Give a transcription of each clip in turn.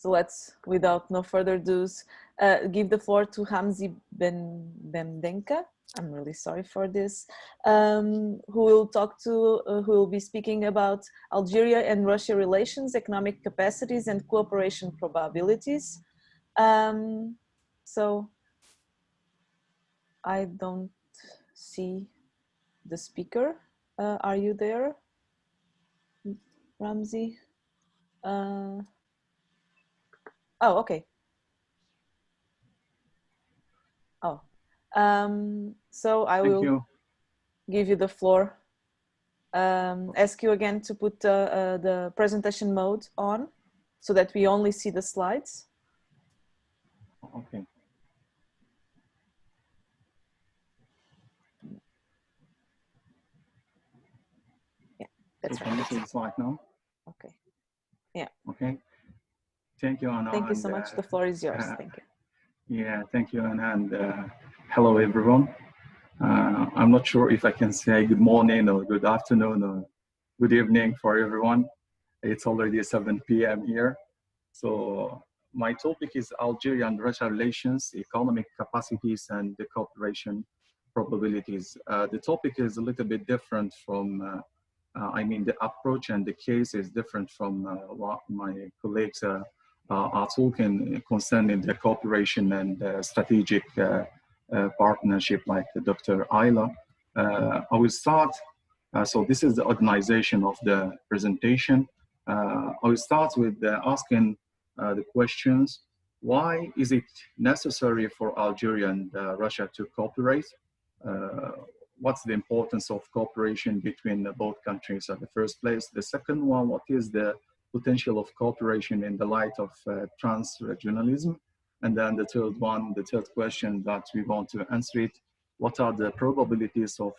So let's, without no further ado, give the floor to Ramzi Bemdenka. I'm really sorry for this. Who will be speaking about Algeria and Russia relations, economic capacities, and cooperation probabilities. So I don't see the speaker. Are you there, Ramzi? Oh, okay. Oh, so I will give you the floor. Ask you again to put the presentation mode on so that we only see the slides. Okay. Yeah, that's right. Can you see the slide now? Okay. Yeah. Okay. Thank you, Anna. Thank you so much. The floor is yours. Thank you. Yeah, thank you, Anna, and hello, everyone. I'm not sure if I can say good morning or good afternoon or good evening for everyone. It's already 7 p.m. here. So my topic is Algeria and Russia relations, economic capacities, and the cooperation probabilities. The topic is a little bit different from, I mean, the approach and the case is different from what my colleagues are talking concerning the cooperation and strategic partnership like Dr. Ayla. I will start, so this is the organization of the presentation. I will start with asking the questions. Why is it necessary for Algeria and Russia to cooperate? What's the importance of cooperation between both countries at the first place? The second one, what is the potential of cooperation in the light of trans-regionalism? And then the third one, the third question that we want to answer it, what are the probabilities of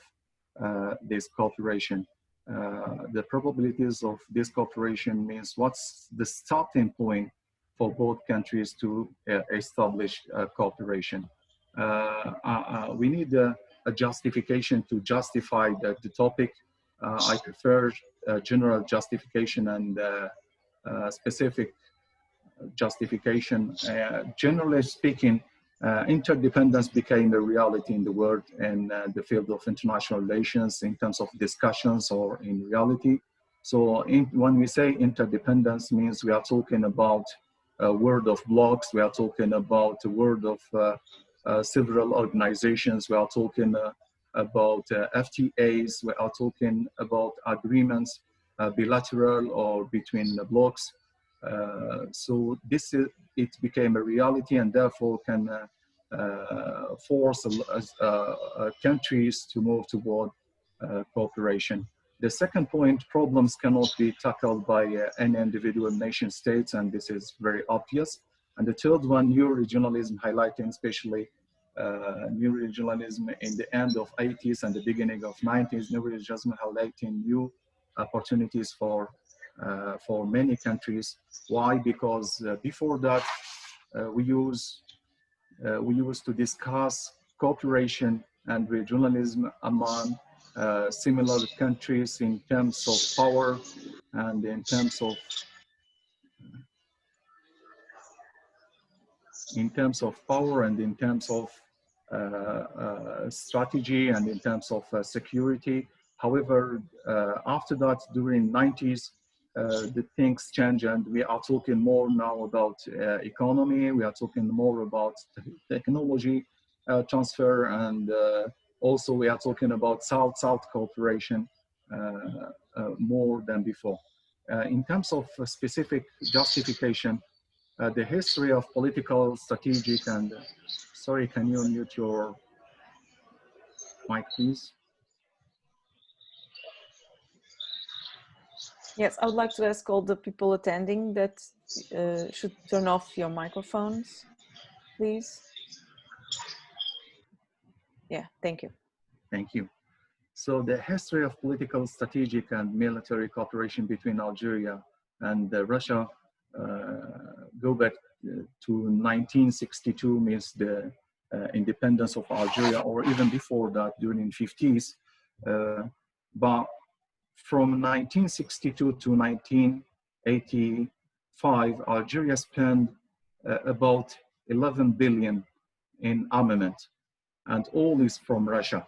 this cooperation? The probabilities of this cooperation means what's the starting point for both countries to establish cooperation. We need a justification to justify the topic. I prefer general justification and specific justification. Generally speaking, interdependence became a reality in the world in the field of international relations in terms of discussions or in reality. So when we say interdependence means we are talking about a world of blocks, we are talking about a world of several organizations, we are talking about FTAs, we are talking about agreements, bilateral or between the blocks. So it became a reality and therefore can force countries to move toward cooperation. The second point, problems cannot be tackled by any individual nation states, and this is very obvious. And the third one, new regionalism, highlighting especially new regionalism in the end of 80s and the beginning of 90s, new regionalism highlighting new opportunities for many countries. Why? Because before that, we used to discuss cooperation and regionalism among similar countries in terms of power and in terms of power and in terms of strategy and in terms of security. However, after that, during 90s, the things change and we are talking more now about economy, we are talking more about technology transfer, and also we are talking about South-South cooperation more than before. In terms of specific justification, the history of political, strategic, and sorry, can you unmute your mic, please? Yes, I would like to ask all the people attending that should turn off your microphones, please. Yeah, thank you. Thank you. So the history of political, strategic, and military cooperation between Algeria and Russia go back to 1962, means the independence of Algeria, or even before that, during the 50s. But from 1962 to 1980, Algeria spent about 11 billion in armament, and all is from Russia.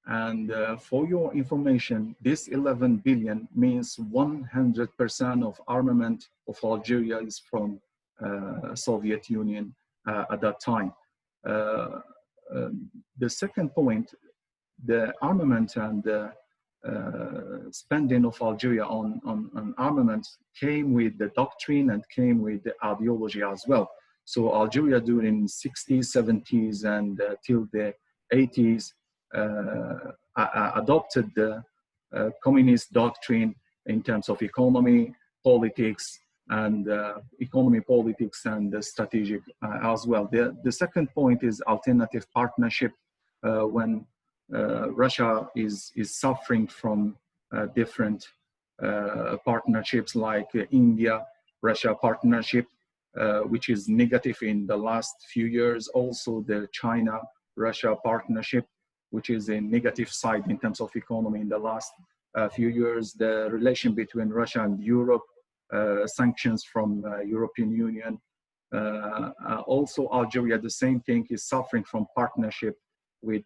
And for your information, this 11 billion means 100% of armament of Algeria is from Soviet Union at that time. The second point, the armament and the spending of Algeria on armament came with the doctrine and came with the ideology as well. So Algeria during 60s, 70s, and till the 80s adopted the communist doctrine in terms of economy, politics, and strategic as well. The second point is alternative partnership. When Russia is suffering from different partnerships like India-Russia partnership, which is negative in the last few years. Also the China-Russia partnership, which is a negative side in terms of economy in the last few years. The relation between Russia and Europe, sanctions from European Union. Also Algeria, the same thing, is suffering from partnership with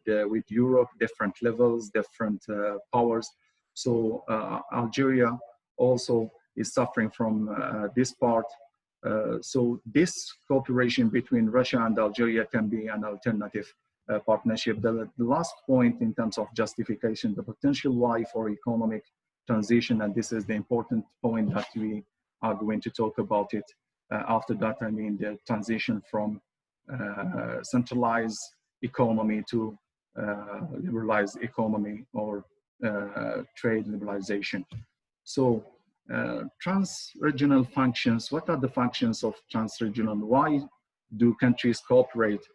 Europe, different levels, different powers. So Algeria also is suffering from this part. So this cooperation between Russia and Algeria can be an alternative partnership. The last point in terms of justification, the potential why for economic transition, and this is the important point that we are going to talk about it. After that, I mean the transition from centralized economy to liberalized economy or trade liberalization. So trans-regional functions, what are the functions of trans-regional? Why do countries cooperate?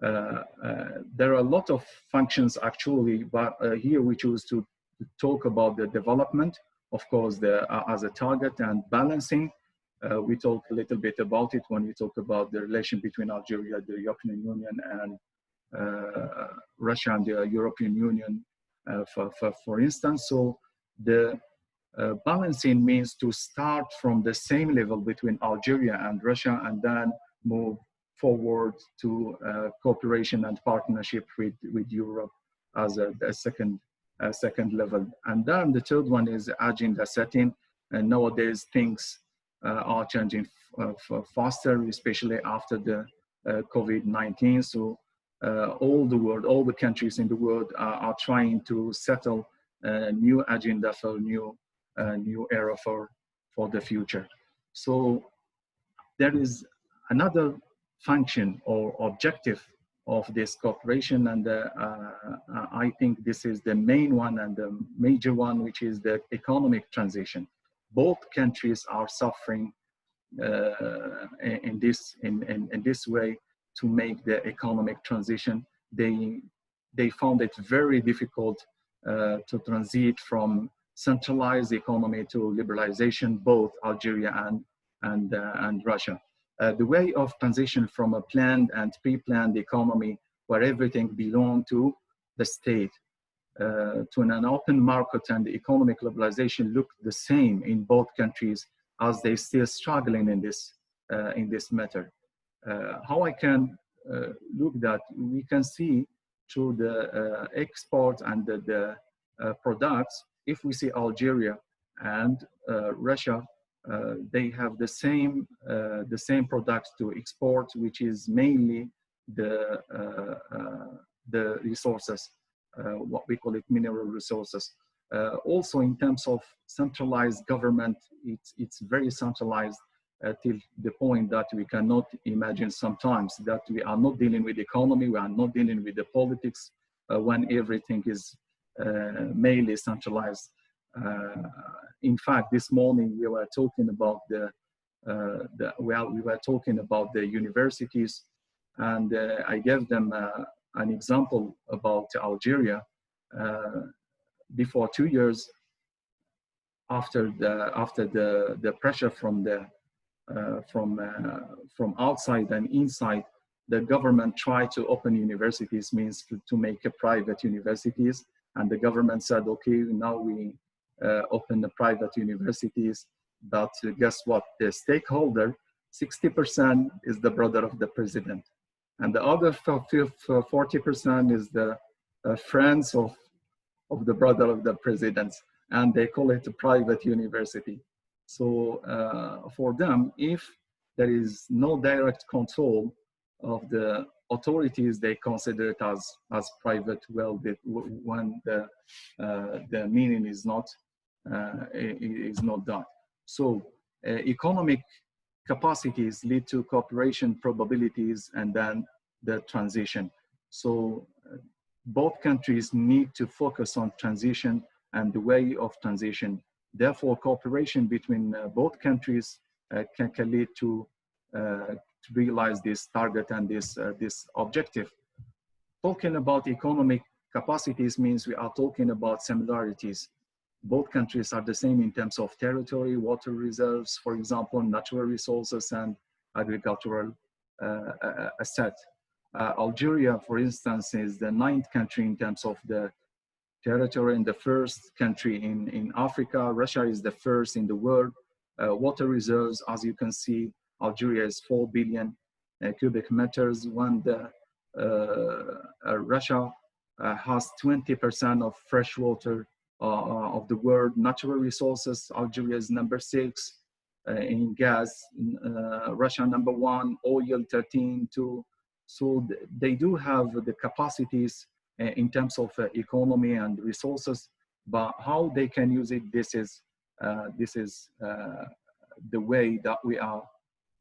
There are a lot of functions actually, but here we choose to talk about the development, of course, as a target, and balancing. We talk a little bit about it when we talk about the relation between Algeria, the European Union, and Russia and the European Union, for instance. So the balancing means to start from the same level between Algeria and Russia and then move forward to cooperation and partnership with Europe as a second level. And then the third one is agenda setting. And nowadays things are changing faster, especially after the COVID-19. So all the countries in the world are trying to settle a new agenda for new era for the future. So there is another function or objective of this cooperation, and I think this is the main one and the major one, which is the economic transition. Both countries are suffering in this way to make the economic transition. They found it very difficult to transit from centralized economy to liberalization, both Algeria and Russia. The way of transition from a planned and pre-planned economy where everything belonged to the state to an open market and economic liberalization look the same in both countries, as they still struggling in this matter. How I can look that, we can see through the export and the products. If we see Algeria and Russia, they have the same products to export, which is mainly the resources, what we call it mineral resources. Also in terms of centralized government, it's very centralized till the point that we cannot imagine sometimes that we are not dealing with the economy, we are not dealing with the politics when everything is mainly centralized. In fact, this morning we were talking about we were talking about the universities, and I gave them an example about Algeria. Before 2 years, after the pressure from outside and inside, the government tried to open universities, means to make a private universities, and the government said, okay, now we open the private universities, But guess what? The stakeholder, 60% is the brother of the president. And the other 40% is the friends of the brother of the president. And they call it a private university. So for them, if there is no direct control of the authorities, they consider it as private wealth when the meaning is not done. So economic capacities lead to cooperation probabilities and then the transition. So both countries need to focus on transition and the way of transition. Therefore, cooperation between both countries can lead to realize this target and this objective. Talking about economic capacities means we are talking about similarities. Both countries are the same in terms of territory, water reserves, for example, natural resources and agricultural assets. Algeria, for instance, is the 9th country in terms of the territory and the first country in Africa. Russia is the first in the world. Water reserves, as you can see, Algeria is 4 billion cubic meters, when Russia has 20% of fresh water of the world. Natural resources, Algeria is number 6. In gas, Russia number 1, oil 13, 2. So they do have the capacities in terms of economy and resources, but how they can use it, this is the way that we are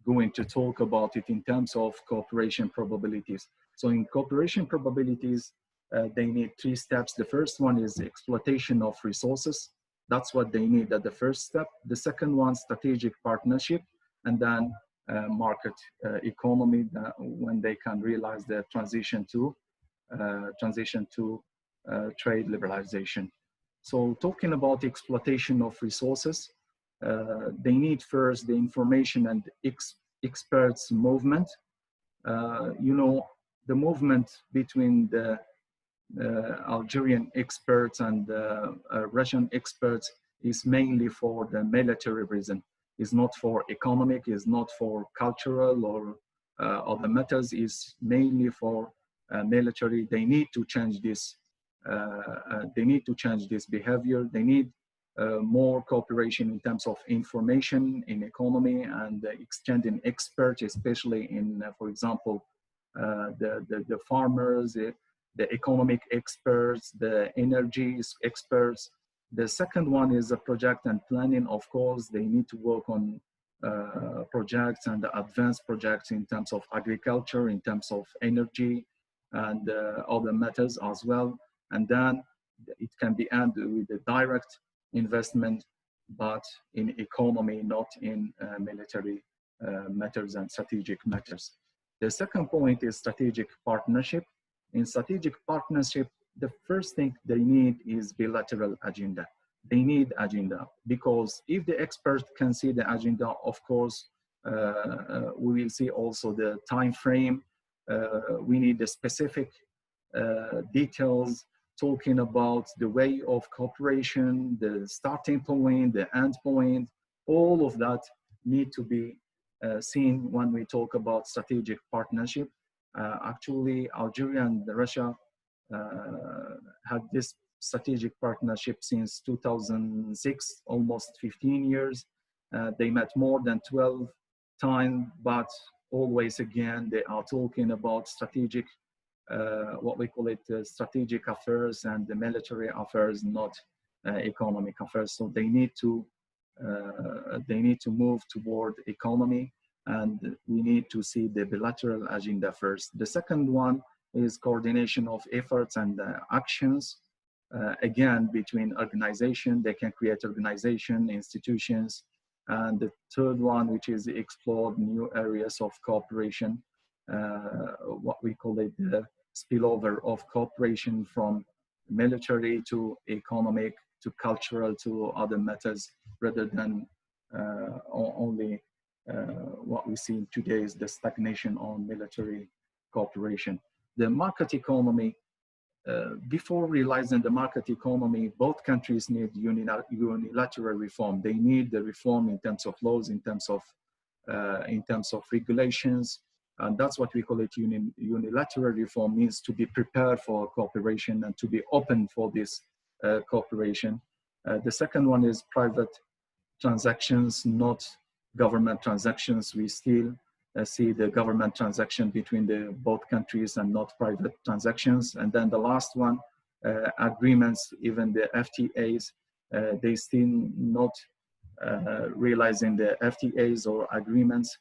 going to talk about it in terms of cooperation probabilities. So in cooperation probabilities, they need 3 steps. The first one is exploitation of resources. That's what they need at the first step. The second one, strategic partnership, and then market economy, when they can realize the transition to trade liberalization. So talking about exploitation of resources, they need first the information and experts movement. You know, the movement between the Algerian experts and Russian experts is mainly for the military reason. It's not for economic, it's not for cultural or other matters, it's mainly for military. They need to change this. They need to change this behavior. They need more cooperation in terms of information in economy and exchanging experts, especially in, for example, the farmers, the economic experts, the energy experts. The second one is a project and planning. Of course, they need to work on projects and advanced projects in terms of agriculture, in terms of energy, and other matters as well. And then it can be ended with the direct investment, but in economy, not in military matters and strategic matters. The second point is strategic partnership. In strategic partnership, the first thing they need is bilateral agenda. They need agenda, because if the expert can see the agenda, of course, we will see also the time frame. We need the specific details, talking about the way of cooperation, the starting point, the end point. All of that need to be seen when we talk about strategic partnership. Actually, Algeria and Russia had this strategic partnership since 2006, almost 15 years. They met more than 12 times, but always again, they are talking about strategic, what we call it, strategic affairs and the military affairs, not economic affairs. So they need to move toward economy, and we need to see the bilateral agenda first. The second one is coordination of efforts and actions. Again, between organization, they can create organization, institutions. And the third one, which is explore new areas of cooperation, what we call it, the spillover of cooperation from military to economic to cultural to other matters, rather than only what we see today is the stagnation on military cooperation. The market economy before realizing the market economy, both countries need unilateral reform. They need the reform in terms of laws, in terms of regulations, and that's what we call it. Unilateral reform means to be prepared for cooperation and to be open for this cooperation. The second one is private transactions, not government transactions. We still see the government transaction between both countries and not private transactions. And then the last one, agreements, even the FTAs, they still not realizing the FTAs or agreements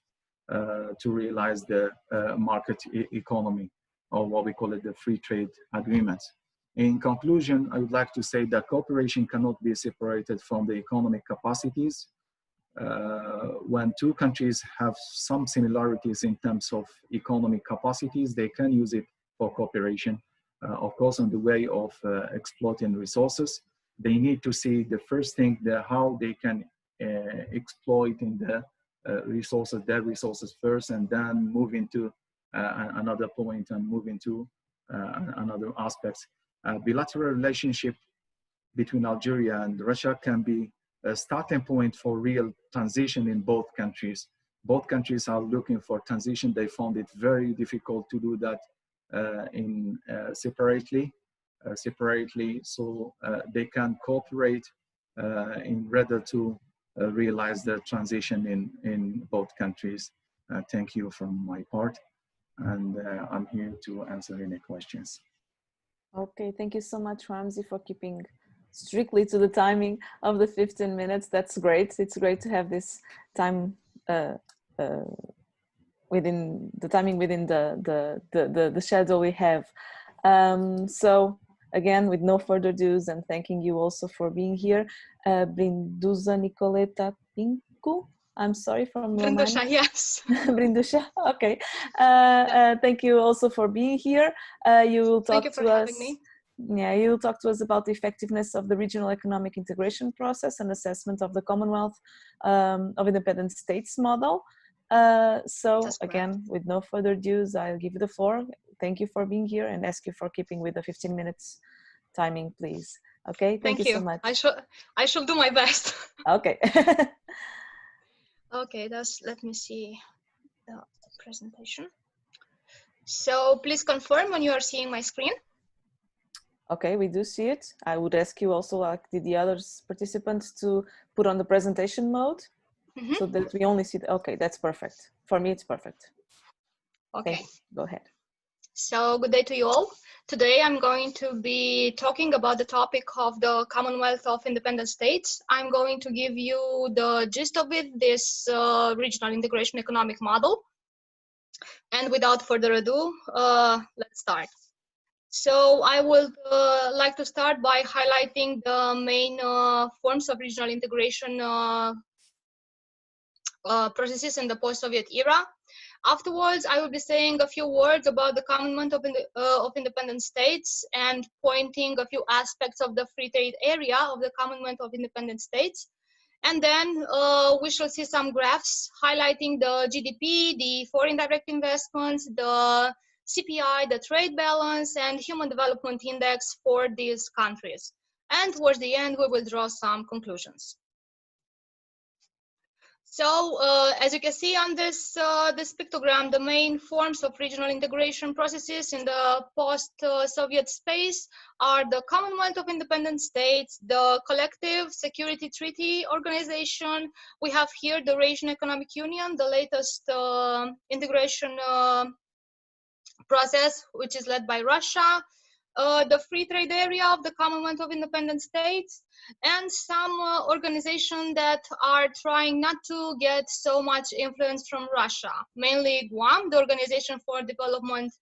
to realize the market economy, or what we call it, the free trade agreements. In conclusion, I would like to say that cooperation cannot be separated from the economic capacities. When two countries have some similarities in terms of economic capacities, they can use it for cooperation. Of course, on the way of exploiting resources, they need to see the first thing, how they can exploit in the resources, their resources first, and then move into another point and move into another aspects. Bilateral relationship between Algeria and Russia can be a starting point for real transition in both countries. Both countries are looking for transition. They found it very difficult to do that separately, so they can cooperate in order to realize the transition in both countries. Thank you from my part, and I'm here to answer any questions. Okay, thank you so much, Ramzi, for keeping strictly to the timing of the 15 minutes. That's great. It's great to have this time within the timing, within the schedule we have. So again, with no further ado, and thanking you also for being here, Brindusa, Nicoleta, Pincu. I'm sorry, from Romania. Brindusa, yes. Brindusa, okay. Thank you also for being here. You will talk to us. Thank you for having me. Yeah, you'll talk to us about the effectiveness of the regional economic integration process and assessment of the Commonwealth of Independent States model. So again, with no further ado, I'll give you the floor. Thank you for being here and ask you for keeping with the 15 minutes timing, please. Okay, thank you so much. I shall do my best. Okay. Okay, let me see the presentation. So please confirm when you are seeing my screen. Okay, we do see it. I would ask you also, like did the other participants, to put on the presentation mode so that we only see okay, that's perfect. For me, it's perfect. Okay. Go ahead. So good day to you all. Today I'm going to be talking about the topic of the Commonwealth of Independent States. I'm going to give you the gist of it, this regional integration economic model. And without further ado, let's start. So I would like to start by highlighting the main forms of regional integration processes in the post-Soviet era. Afterwards, I will be saying a few words about the Commonwealth of Independent States and pointing a few aspects of the free trade area of the Commonwealth of Independent States. And then we shall see some graphs highlighting the GDP, the foreign direct investments, the CPI, the trade balance, and Human Development Index for these countries. And towards the end, we will draw some conclusions. So as you can see on this pictogram, the main forms of regional integration processes in the post-Soviet space are the Commonwealth of Independent States, the Collective Security Treaty Organization. We have here the Eurasian Economic Union, the latest integration process, which is led by Russia, the free trade area of the Commonwealth of Independent States, and some organizations that are trying not to get so much influence from Russia, mainly GUAM, the Organization for Development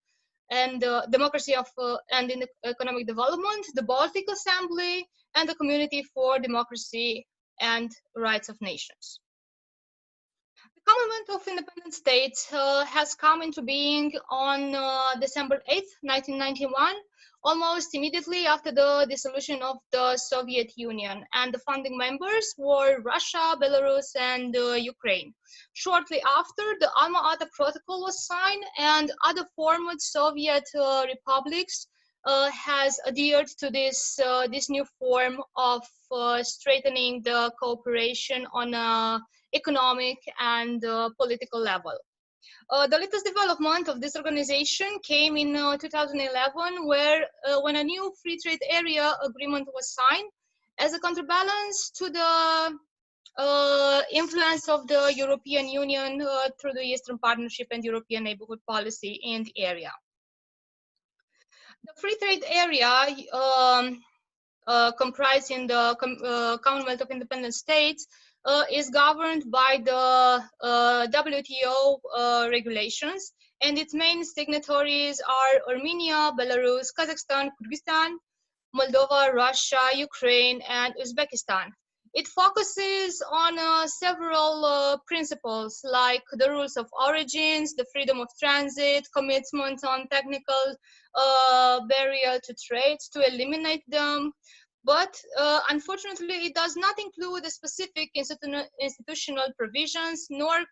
and Democracy and Economic Development, the Baltic Assembly, and the Community for Democracy and Rights of Nations. The Commonwealth of Independent States has come into being on December 8th, 1991, almost immediately after the dissolution of the Soviet Union, and the founding members were Russia, Belarus, and Ukraine. Shortly after, the Alma Ata Protocol was signed, and other former Soviet republics has adhered to this this new form of strengthening the cooperation on a economic and political level. The latest development of this organization came in 2011, where when a new free trade area agreement was signed as a counterbalance to the influence of the European Union through the Eastern Partnership and European Neighborhood Policy in the area. The free trade area comprising the Commonwealth of Independent States is governed by the WTO regulations, and its main signatories are Armenia, Belarus, Kazakhstan, Kyrgyzstan, Moldova, Russia, Ukraine, and Uzbekistan. It focuses on several principles like the rules of origins, the freedom of transit, commitment on technical barrier to trade to eliminate them. But unfortunately, it does not include the specific institutional provisions nor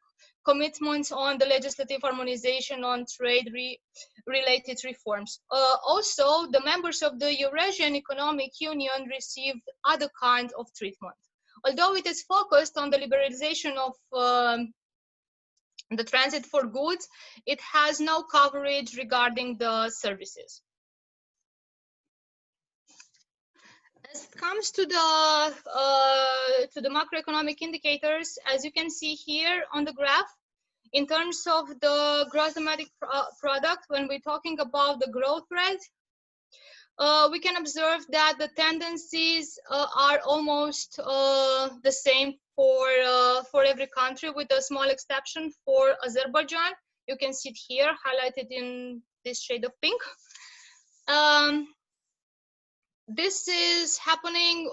commitments on the legislative harmonization on trade-related reforms. Also, the members of the Eurasian Economic Union received other kinds of treatment. Although it is focused on the liberalization of the transit for goods, it has no coverage regarding the services. As it comes to the macroeconomic indicators, as you can see here on the graph, in terms of the gross domestic product, when we're talking about the growth rate, we can observe that the tendencies are almost the same for every country, with a small exception for Azerbaijan. You can see it here highlighted in this shade of pink. This is happening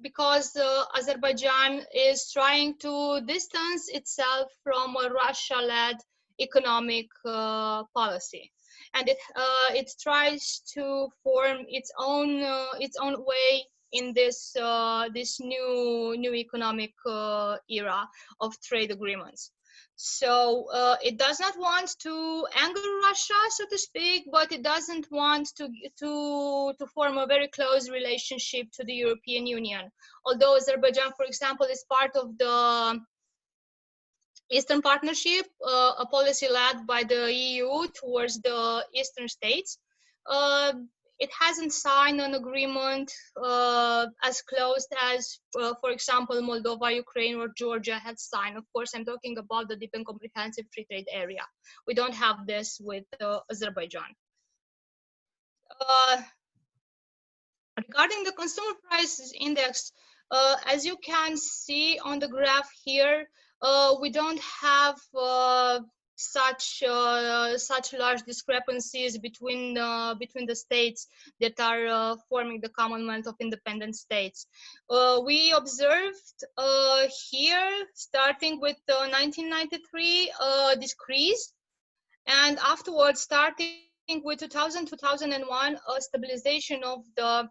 because Azerbaijan is trying to distance itself from a Russia-led economic policy, and it tries to form its own way in this this new economic era of trade agreements. So it does not want to anger Russia, so to speak, but it doesn't want to form a very close relationship to the European Union. Although Azerbaijan, for example, is part of the Eastern Partnership, a policy led by the EU towards the Eastern states, it hasn't signed an agreement as close as, for example, Moldova, Ukraine, or Georgia had signed. Of course, I'm talking about the deep and comprehensive free trade area. We don't have this with Azerbaijan. Regarding the consumer prices index, as you can see on the graph here, we don't have such large discrepancies between the states that are forming the Commonwealth of Independent States. We observed here, starting with 1993, decrease, and afterwards, starting with 2000-2001, a stabilization of the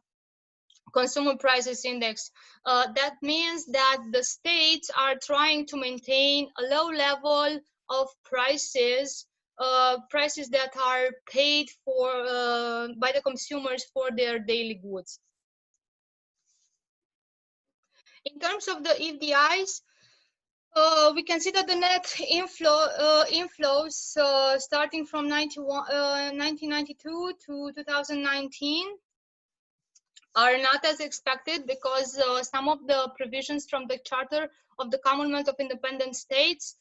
consumer prices index. That means that the states are trying to maintain a low level of prices, prices that are paid for by the consumers for their daily goods. In terms of the FDIs, we can see that the net inflows starting from 1992 to 2019 are not as expected, because some of the provisions from the Charter of the Commonwealth of Independent States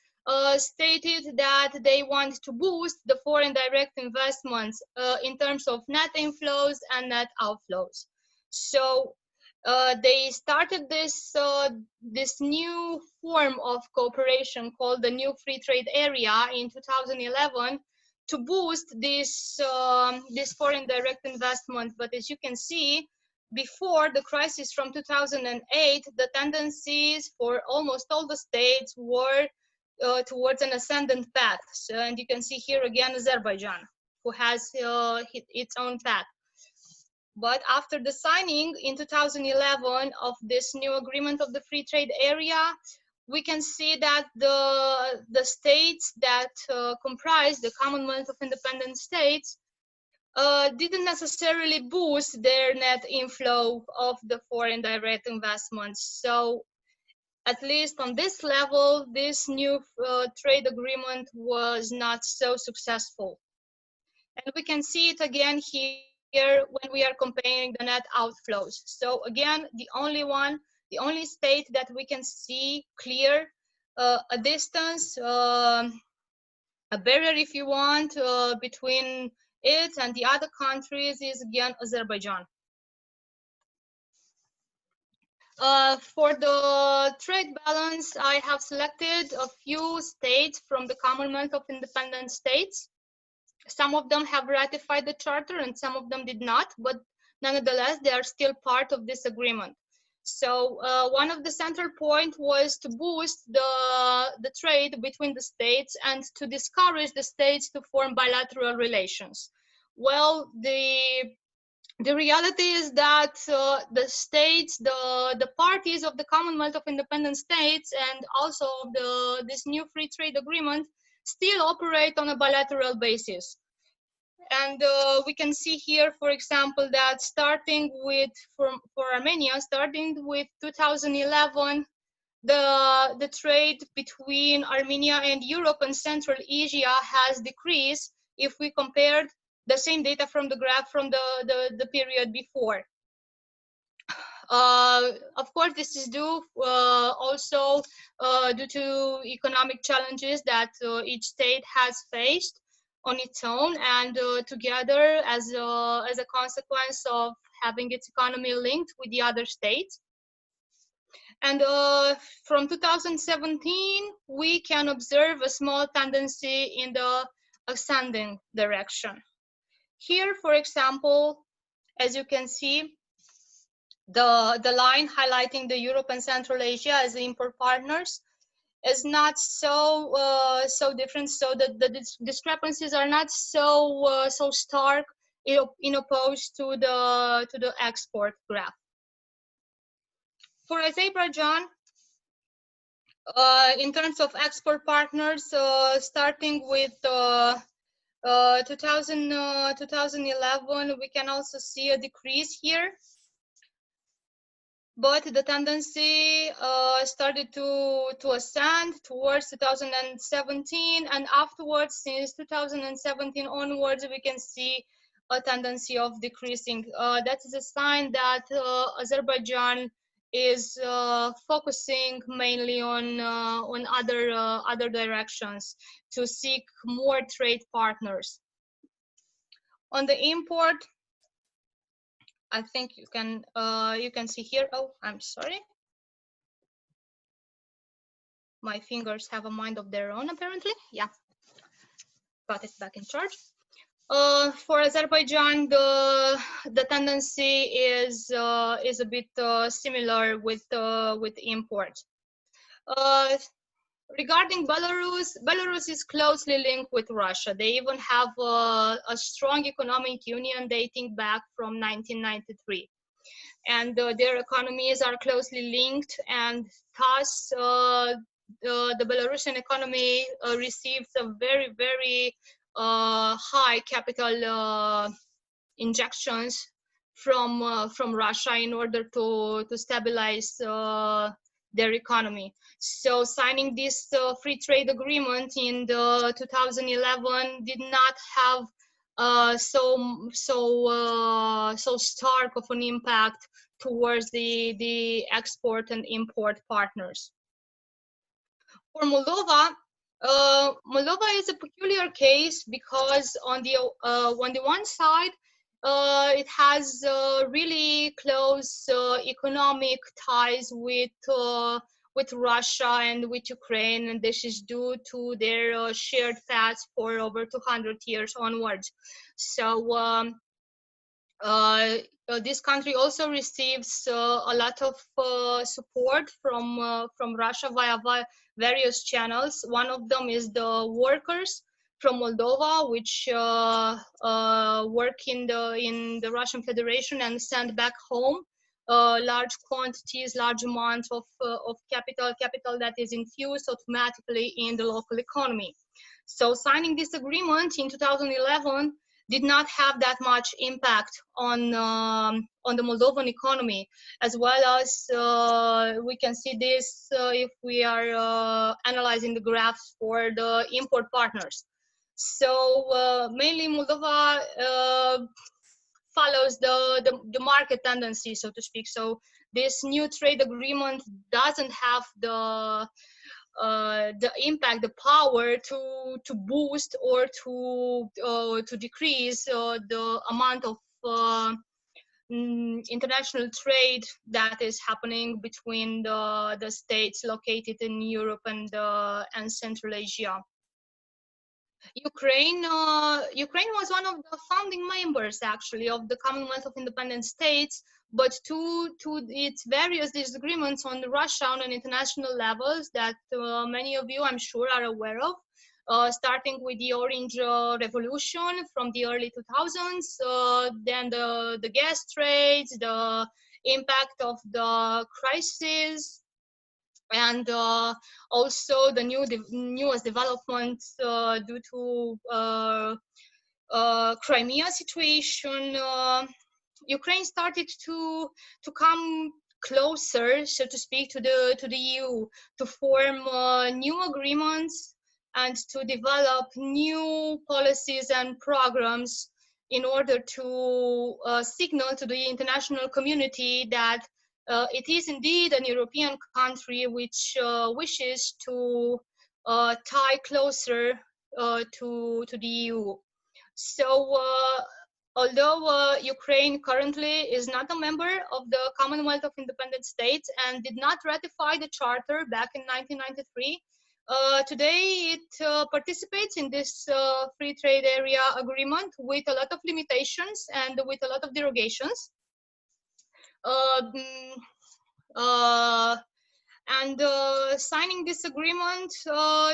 stated that they want to boost the foreign direct investments in terms of net inflows and net outflows. So they started this this new form of cooperation called the New Free Trade Area in 2011 to boost this this foreign direct investment. But as you can see, before the crisis from 2008, the tendencies for almost all the states were towards an ascendant path. So, and you can see here again Azerbaijan, who has its own path. But after the signing in 2011 of this new agreement of the free trade area, we can see that the states that comprise the Commonwealth of Independent States didn't necessarily boost their net inflow of the foreign direct investments. So at least on this level, this new trade agreement was not so successful. And we can see it again here when we are comparing the net outflows. So again, the only state that we can see clear a distance, a barrier if you want, between it and the other countries is again Azerbaijan. For the trade balance, I have selected a few states from the Commonwealth of Independent States. Some of them have ratified the charter and some of them did not, but nonetheless, they are still part of this agreement. So one of the central point was to boost the trade between the states and to discourage the states to form bilateral relations. Well, the reality is that the states, the parties of the Commonwealth of Independent States and also this new free trade agreement still operate on a bilateral basis. And we can see here, for example, that starting with, for Armenia, starting with 2011, the trade between Armenia and Europe and Central Asia has decreased if we compared the same data from the graph from the period before. Of course, this is due also due to economic challenges that each state has faced on its own, and together as a consequence of having its economy linked with the other states. And from 2017, we can observe a small tendency in the ascending direction. Here, for example, as you can see, the line highlighting the Europe and Central Asia as the import partners is not so so different. So the discrepancies are not so so stark in opposed to the export graph. For Azerbaijan, in terms of export partners, starting with 2011, we can also see a decrease here. But the tendency started to ascend towards 2017, and afterwards, since 2017 onwards, we can see a tendency of decreasing. That is a sign that Azerbaijan is focusing mainly on other directions to seek more trade partners. On the import, I think you can see here. Oh, I'm sorry. My fingers have a mind of their own, apparently. Yeah, got it back in charge. For Azerbaijan, the tendency is a bit similar with import. Regarding Belarus, Belarus is closely linked with Russia. They even have a strong economic union dating back from 1993. And their economies are closely linked, and thus the Belarusian economy receives a very, very high capital injections from Russia in order to stabilize their economy. So signing this free trade agreement in the 2011 did not have so stark of an impact towards the export and import partners. For Moldova, Moldova is a peculiar case because on the one side, it has really close economic ties with Russia and with Ukraine, and this is due to their shared past for over 200 years onwards. So this country also receives a lot of support from Russia via various channels. One of them is the workers from Moldova, which work in the Russian Federation and send back home large quantities, large amounts of capital that is infused automatically in the local economy. So signing this agreement in 2011 did not have that much impact on the Moldovan economy, as well as we can see this if we are analyzing the graphs for the import partners. So mainly Moldova follows the market tendency, so to speak. So this new trade agreement doesn't have the impact, the power to boost or to decrease the amount of international trade that is happening between the states located in Europe and Central Asia. Ukraine was one of the founding members, actually, of the Commonwealth of Independent States, but to its various disagreements on Russia on an international levels that many of you, I'm sure, are aware of, starting with the Orange Revolution from the early 2000s, then the gas trades, the impact of the crisis, and also the newest developments due to Crimea situation. Ukraine started to come closer, so to speak, to the EU, to form new agreements and to develop new policies and programs in order to signal to the international community that it is indeed an European country which wishes to tie closer to the EU. So although Ukraine currently is not a member of the Commonwealth of Independent States and did not ratify the charter back in 1993, today it participates in this free trade area agreement with a lot of limitations and with a lot of derogations. Signing this agreement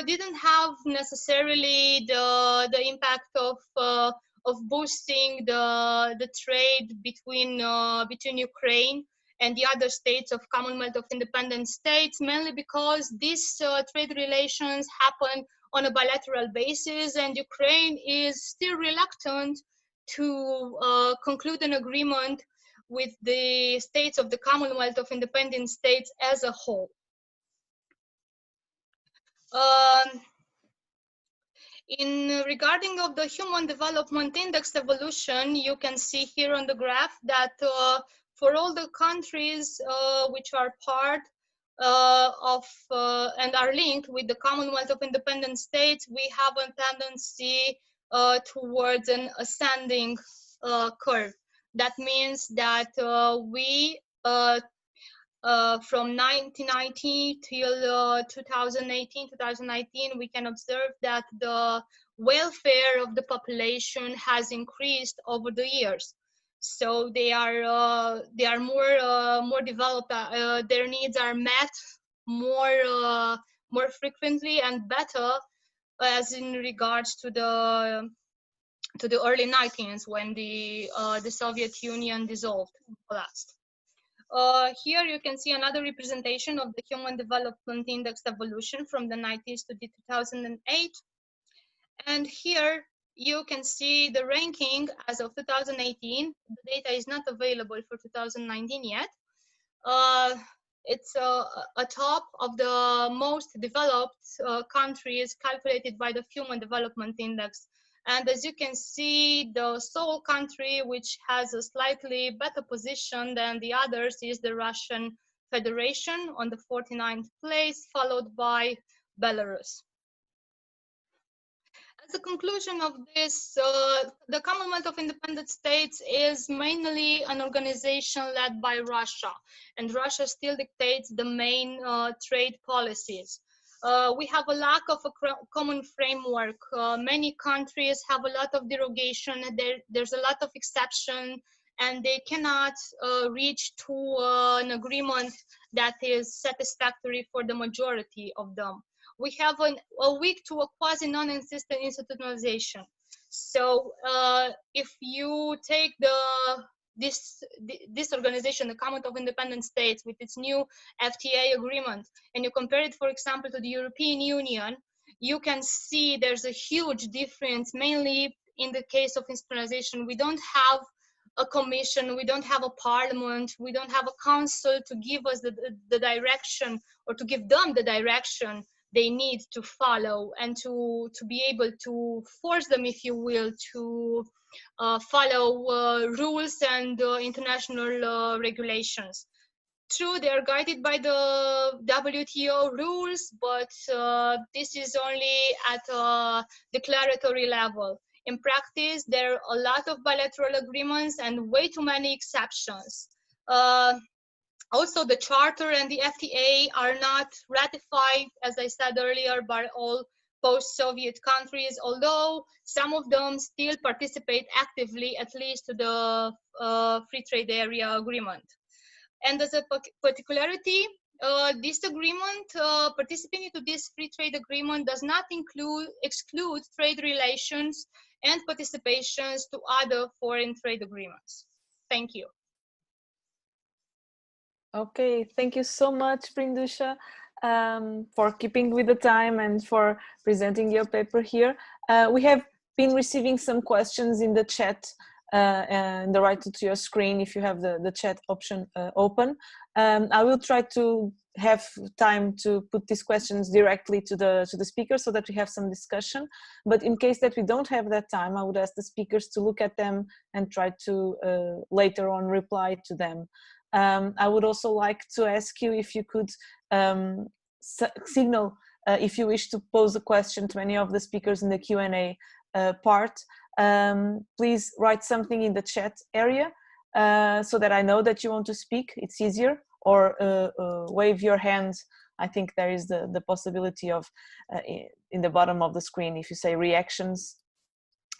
didn't have necessarily the impact of boosting the trade between Ukraine and the other states of Commonwealth of Independent States, mainly because these trade relations happen on a bilateral basis, and Ukraine is still reluctant to conclude an agreement with the states of the Commonwealth of Independent States as a whole. In regarding of the Human Development Index evolution, you can see here on the graph that for all the countries which are part of and are linked with the Commonwealth of Independent States, we have a tendency towards an ascending curve. That means that we from 1990 till 2018-2019, we can observe that the welfare of the population has increased over the years. So they are more developed. Their needs are met more frequently and better, as in regards to the early 19s when the Soviet Union dissolved, collapsed. Here you can see another representation of the Human Development Index evolution from the 90s to the 2008. And here you can see the ranking as of 2018. The data is not available for 2019 yet. It's a top of the most developed countries calculated by the Human Development Index. And as you can see, the sole country which has a slightly better position than the others is the Russian Federation on the 49th place, followed by Belarus. As a conclusion of this, the Commonwealth of Independent States is mainly an organization led by Russia, and Russia still dictates the main trade policies. We have a lack of a common framework. Many countries have a lot of derogation. There's a lot of exception, and they cannot reach to an agreement that is satisfactory for the majority of them. We have a weak to a quasi non-existent institutionalization. So if you take this organization, the Commonwealth of Independent States, with its new FTA agreement, and you compare it, for example, to the European Union, you can see there's a huge difference, mainly in the case of institutionalization, we don't have a commission, we don't have a parliament, we don't have a council to give us the direction, or to give them the direction they need to follow, and to be able to force them, if you will, to follow rules and international regulations. True, they are guided by the WTO rules, but this is only at a declaratory level. In practice, there are a lot of bilateral agreements and way too many exceptions. Also, the Charter and the FTA are not ratified, as I said earlier, by all post-Soviet countries, although some of them still participate actively, at least to the Free Trade Area Agreement. And as a particularity, this agreement, participating to this free trade agreement does not exclude trade relations and participations to other foreign trade agreements. Thank you. Okay, thank you so much, Brindusa, for keeping with the time and for presenting your paper here. We have been receiving some questions in the chat, and the right to your screen if you have the chat option open. I will try to have time to put these questions directly to the speaker so that we have some discussion. But in case that we don't have that time, I would ask the speakers to look at them and try to later on reply to them. I would also like to ask you if you could signal if you wish to pose a question to any of the speakers in the Q&A part. Please write something in the chat area so that I know that you want to speak. It's easier, or wave your hand. I think there is the possibility of in the bottom of the screen, if you say reactions,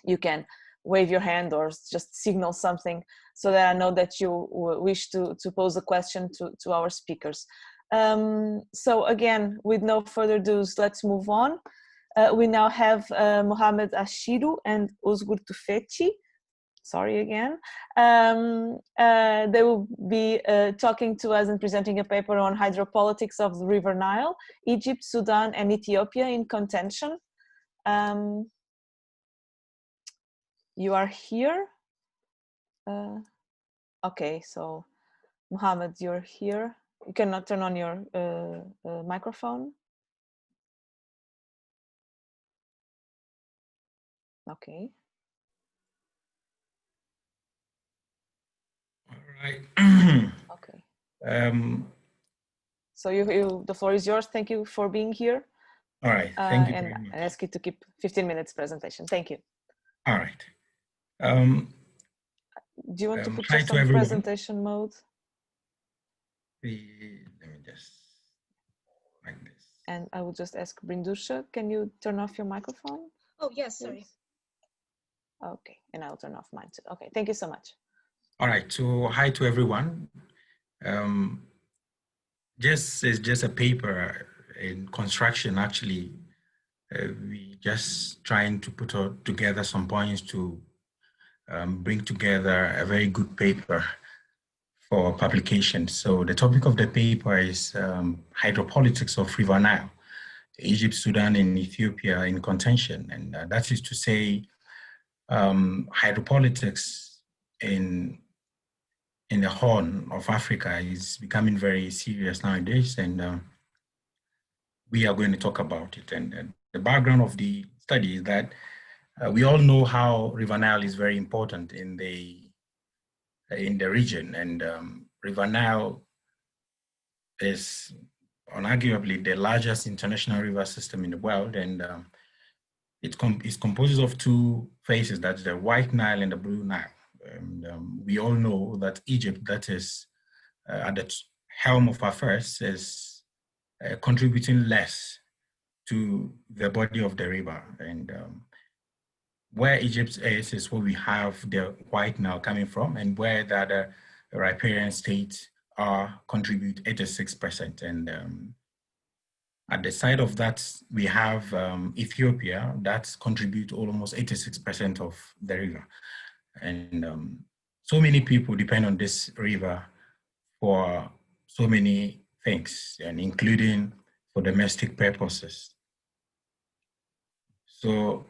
you can wave your hand or just signal something so that I know that you wish to pose a question to our speakers. So again, with no further ado, let's move on. We now have Mohamed Ashiru and Özgür Tufekci. Sorry again. They will be talking to us and presenting a paper on hydropolitics of the River Nile, Egypt, Sudan, and Ethiopia in contention. You are here. Okay, so Mohamed, you're here. You cannot turn on your microphone. Okay. All right. Okay. So the floor is yours. Thank you for being here. All right. Thank you very and much. I ask you to keep 15 minutes presentation. Thank you. All right. Do you want to put hi just to on everyone. presentation mode? Let me just like this. And I will just ask Brindusa, can you turn off your microphone? Oh, yes, sorry. Okay, and I'll turn off mine too. Okay, thank you so much. All right, so hi to everyone. It's just a paper in construction, actually. We just trying to put together some points to bring together a very good paper for publication. So the topic of the paper is hydropolitics of River Nile, Egypt, Sudan, and Ethiopia in contention. And that is to say, hydropolitics in the Horn of Africa is becoming very serious nowadays, and we are going to talk about it. And the background of the study is that we all know how River Nile is very important in the region, and River Nile is unarguably the largest international river system in the world, and it composes of two phases, that's the White Nile and the Blue Nile. And we all know that Egypt, that is at the helm of affairs, is contributing less to the body of the river. And where Egypt is where we have the White Nile coming from, and where the other riparian states contribute 86%. And at the side of that, we have Ethiopia that contribute almost 86% of the river. And so many people depend on this river for so many things, and including for domestic purposes. So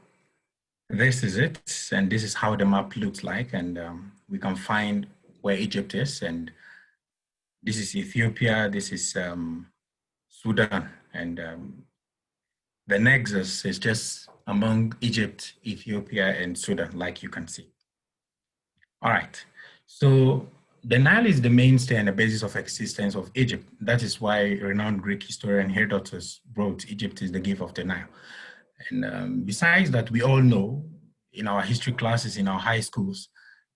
this is it, and this is how the map looks like, and we can find where Egypt is, and this is Ethiopia, this is Sudan, and the nexus is just among Egypt, Ethiopia, and Sudan, like you can see. All right, so the Nile is the mainstay and the basis of existence of Egypt. That is why renowned Greek historian Herodotus wrote, Egypt is the gift of the Nile. And besides that, we all know in our history classes in our high schools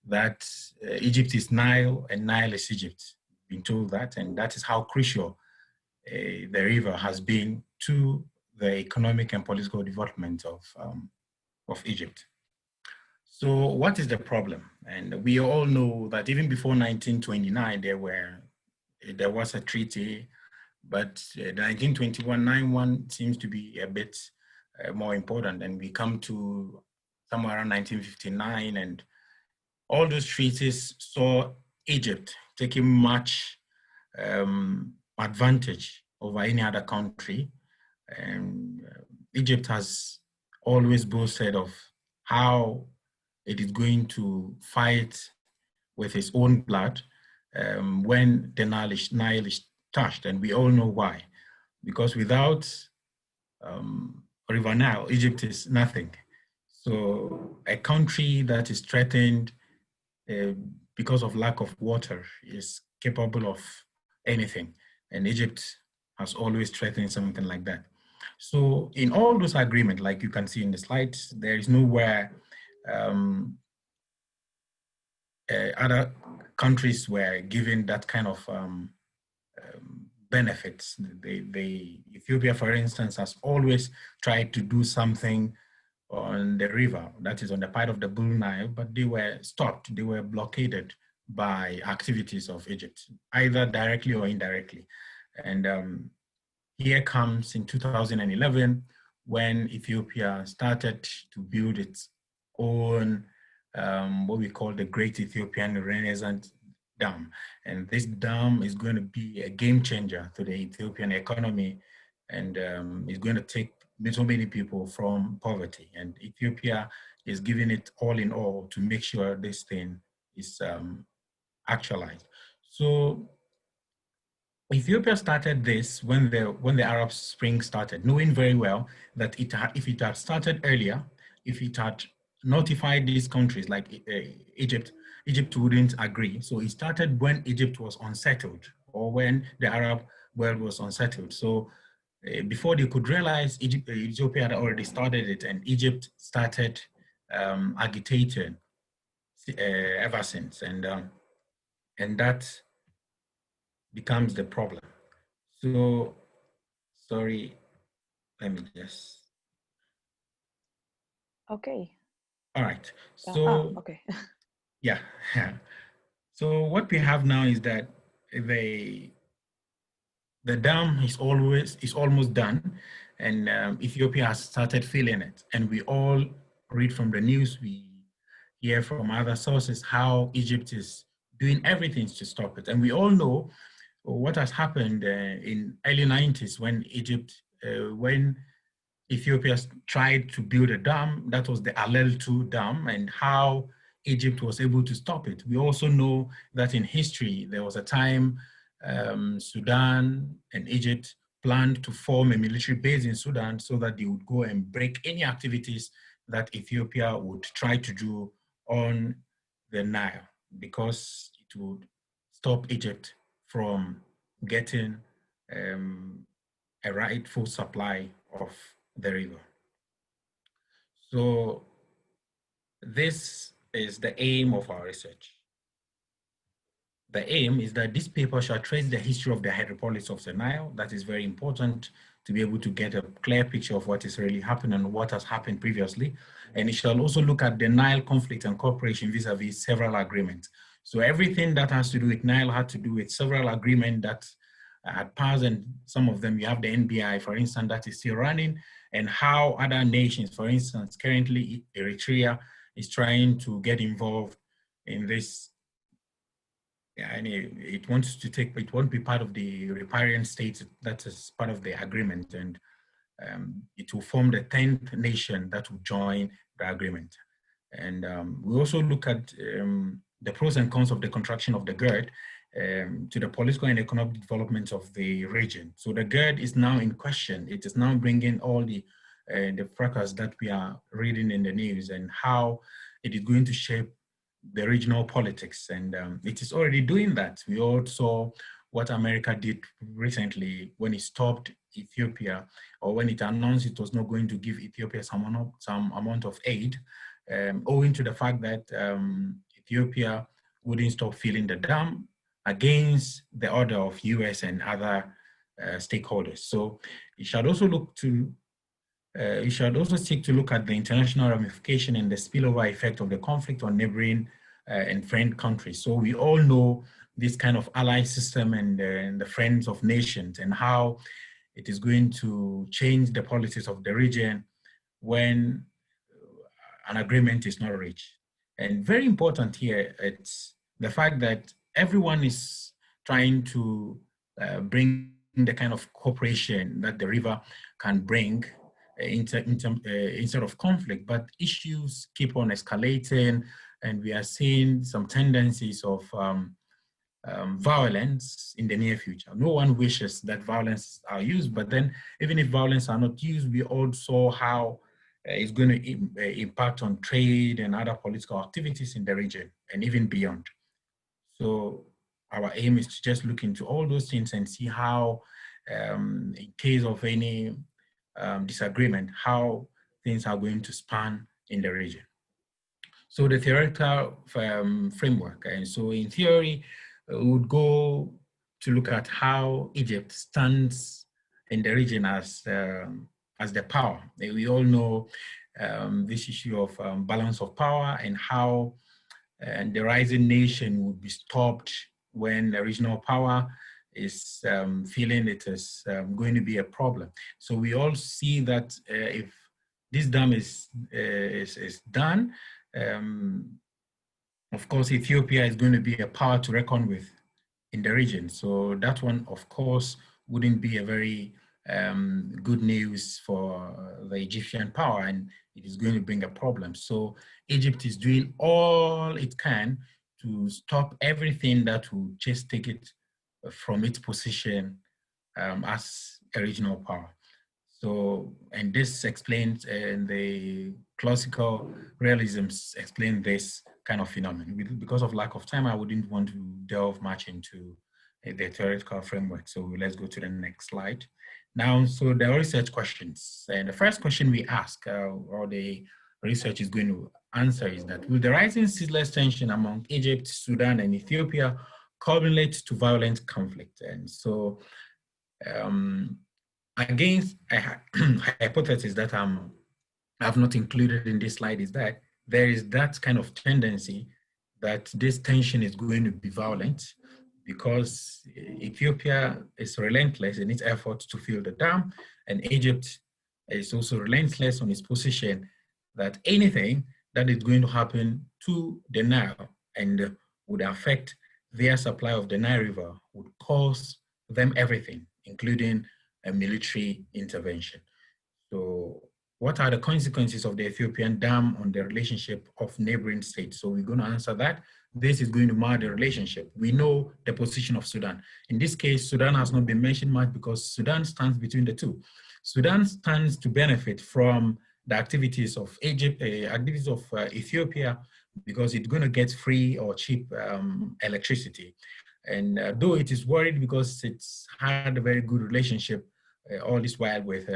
that Egypt is Nile and Nile is Egypt. We've been told that, and that is how crucial the river has been to the economic and political development of Egypt. So what is the problem? And we all know that even before 1929, there was a treaty, but the 1921-91 seems to be a bit more important. And we come to somewhere around 1959, and all those treaties saw Egypt taking much advantage over any other country. And Egypt has always boasted of how it is going to fight with its own blood when the Nile is touched, and we all know why. Because without River Nile, Egypt is nothing. So a country that is threatened because of lack of water is capable of anything, and Egypt has always threatened something like that. So in all those agreements, like you can see in the slides, there is nowhere other countries were given that kind of benefits. Ethiopia, for instance, has always tried to do something on the river, that is on the part of the Blue Nile, but they were stopped, they were blockaded by activities of Egypt, either directly or indirectly. And here comes in 2011, when Ethiopia started to build its own, what we call the Great Ethiopian Renaissance Dam. And this dam is going to be a game changer to the Ethiopian economy, and is going to take so many people from poverty. And Ethiopia is giving it all in all to make sure this thing is actualized. So Ethiopia started this when the Arab Spring started, knowing very well that if it had started earlier, if it had notified these countries like Egypt wouldn't agree. So it started when Egypt was unsettled, or when the Arab world was unsettled. So before they could realize, Ethiopia had already started it, and Egypt started agitating ever since, and that becomes the problem. So, sorry, let me just. Okay. All right. So, okay. yeah. So what we have now is that the dam is almost done, and Ethiopia has started filling it. And we all read from the news, we hear from other sources how Egypt is doing everything to stop it. And we all know what has happened in early 90s when when Ethiopia tried to build a dam, that was the Alel 2 dam, and how Egypt was able to stop it. We also know that in history, there was a time Sudan and Egypt planned to form a military base in Sudan so that they would go and break any activities that Ethiopia would try to do on the Nile, because it would stop Egypt from getting a rightful supply of the river. So this is the aim of our research. The aim is that this paper shall trace the history of the hydropolis of the Nile. That is very important to be able to get a clear picture of what is really happening and what has happened previously. And it shall also look at the Nile conflict and cooperation vis-a-vis several agreements. So everything that has to do with Nile had to do with several agreements that had passed, and some of them, you have the NBI, for instance, that is still running, and how other nations, for instance, currently Eritrea is trying to get involved in this. And it wants to it won't be part of the riparian states, that is part of the agreement. And it will form the 10th nation that will join the agreement. And we also look at the pros and cons of the contraction of the GERD to the political and economic development of the region. So the GERD is now in question. It is now bringing all the fracas that we are reading in the news and how it is going to shape the regional politics. And it is already doing that. We all saw what America did recently when it stopped Ethiopia, or when it announced it was not going to give Ethiopia some amount of aid, owing to the fact that Ethiopia wouldn't stop filling the dam against the order of US and other stakeholders. So it should also look to you should also seek to look at the international ramification and the spillover effect of the conflict on neighboring and friend countries. So we all know this kind of ally system and the friends of nations, and how it is going to change the policies of the region when an agreement is not reached. And very important here, it's the fact that everyone is trying to bring the kind of cooperation that the river can bring instead of conflict, but issues keep on escalating, and we are seeing some tendencies of violence in the near future. No one wishes that violence are used, but then even if violence are not used, we all saw how it's going to impact on trade and other political activities in the region and even beyond. So our aim is to just look into all those things and see how, in case of any disagreement, how things are going to span in the region. So the theoretical framework, and so in theory, we would go to look at how Egypt stands in the region as the power. We all know this issue of balance of power, and how the rising nation would be stopped when the regional power is feeling it is going to be a problem. So we all see that if this dam is done, of course, Ethiopia is going to be a power to reckon with in the region. So that one, of course, wouldn't be a very good news for the Egyptian power, and it is going to bring a problem. So Egypt is doing all it can to stop everything that will just take it from its position as a regional power. So, and this explains, and the classical realisms explain this kind of phenomenon. Because of lack of time, I wouldn't want to delve much into the theoretical framework. So let's go to the next slide. Now, so the research questions. And the first question we ask, or the research is going to answer, is that will the rising ceaseless tension among Egypt, Sudan, and Ethiopia culminate to violent conflict? And so, against a hypothesis that I've not included in this slide, is that there is that kind of tendency that this tension is going to be violent, because Ethiopia is relentless in its efforts to fill the dam, and Egypt is also relentless on its position that anything that is going to happen to the Nile and would affect their supply of the Nile River would cost them everything, including a military intervention. So what are the consequences of the Ethiopian dam on the relationship of neighboring states? So we're going to answer that. This is going to mar the relationship. We know the position of Sudan. In this case, Sudan has not been mentioned much because Sudan stands between the two. Sudan stands to benefit from the activities of Egypt, activities of Ethiopia, because it's going to get free or cheap electricity. And though it is worried because it's had a very good relationship all this while with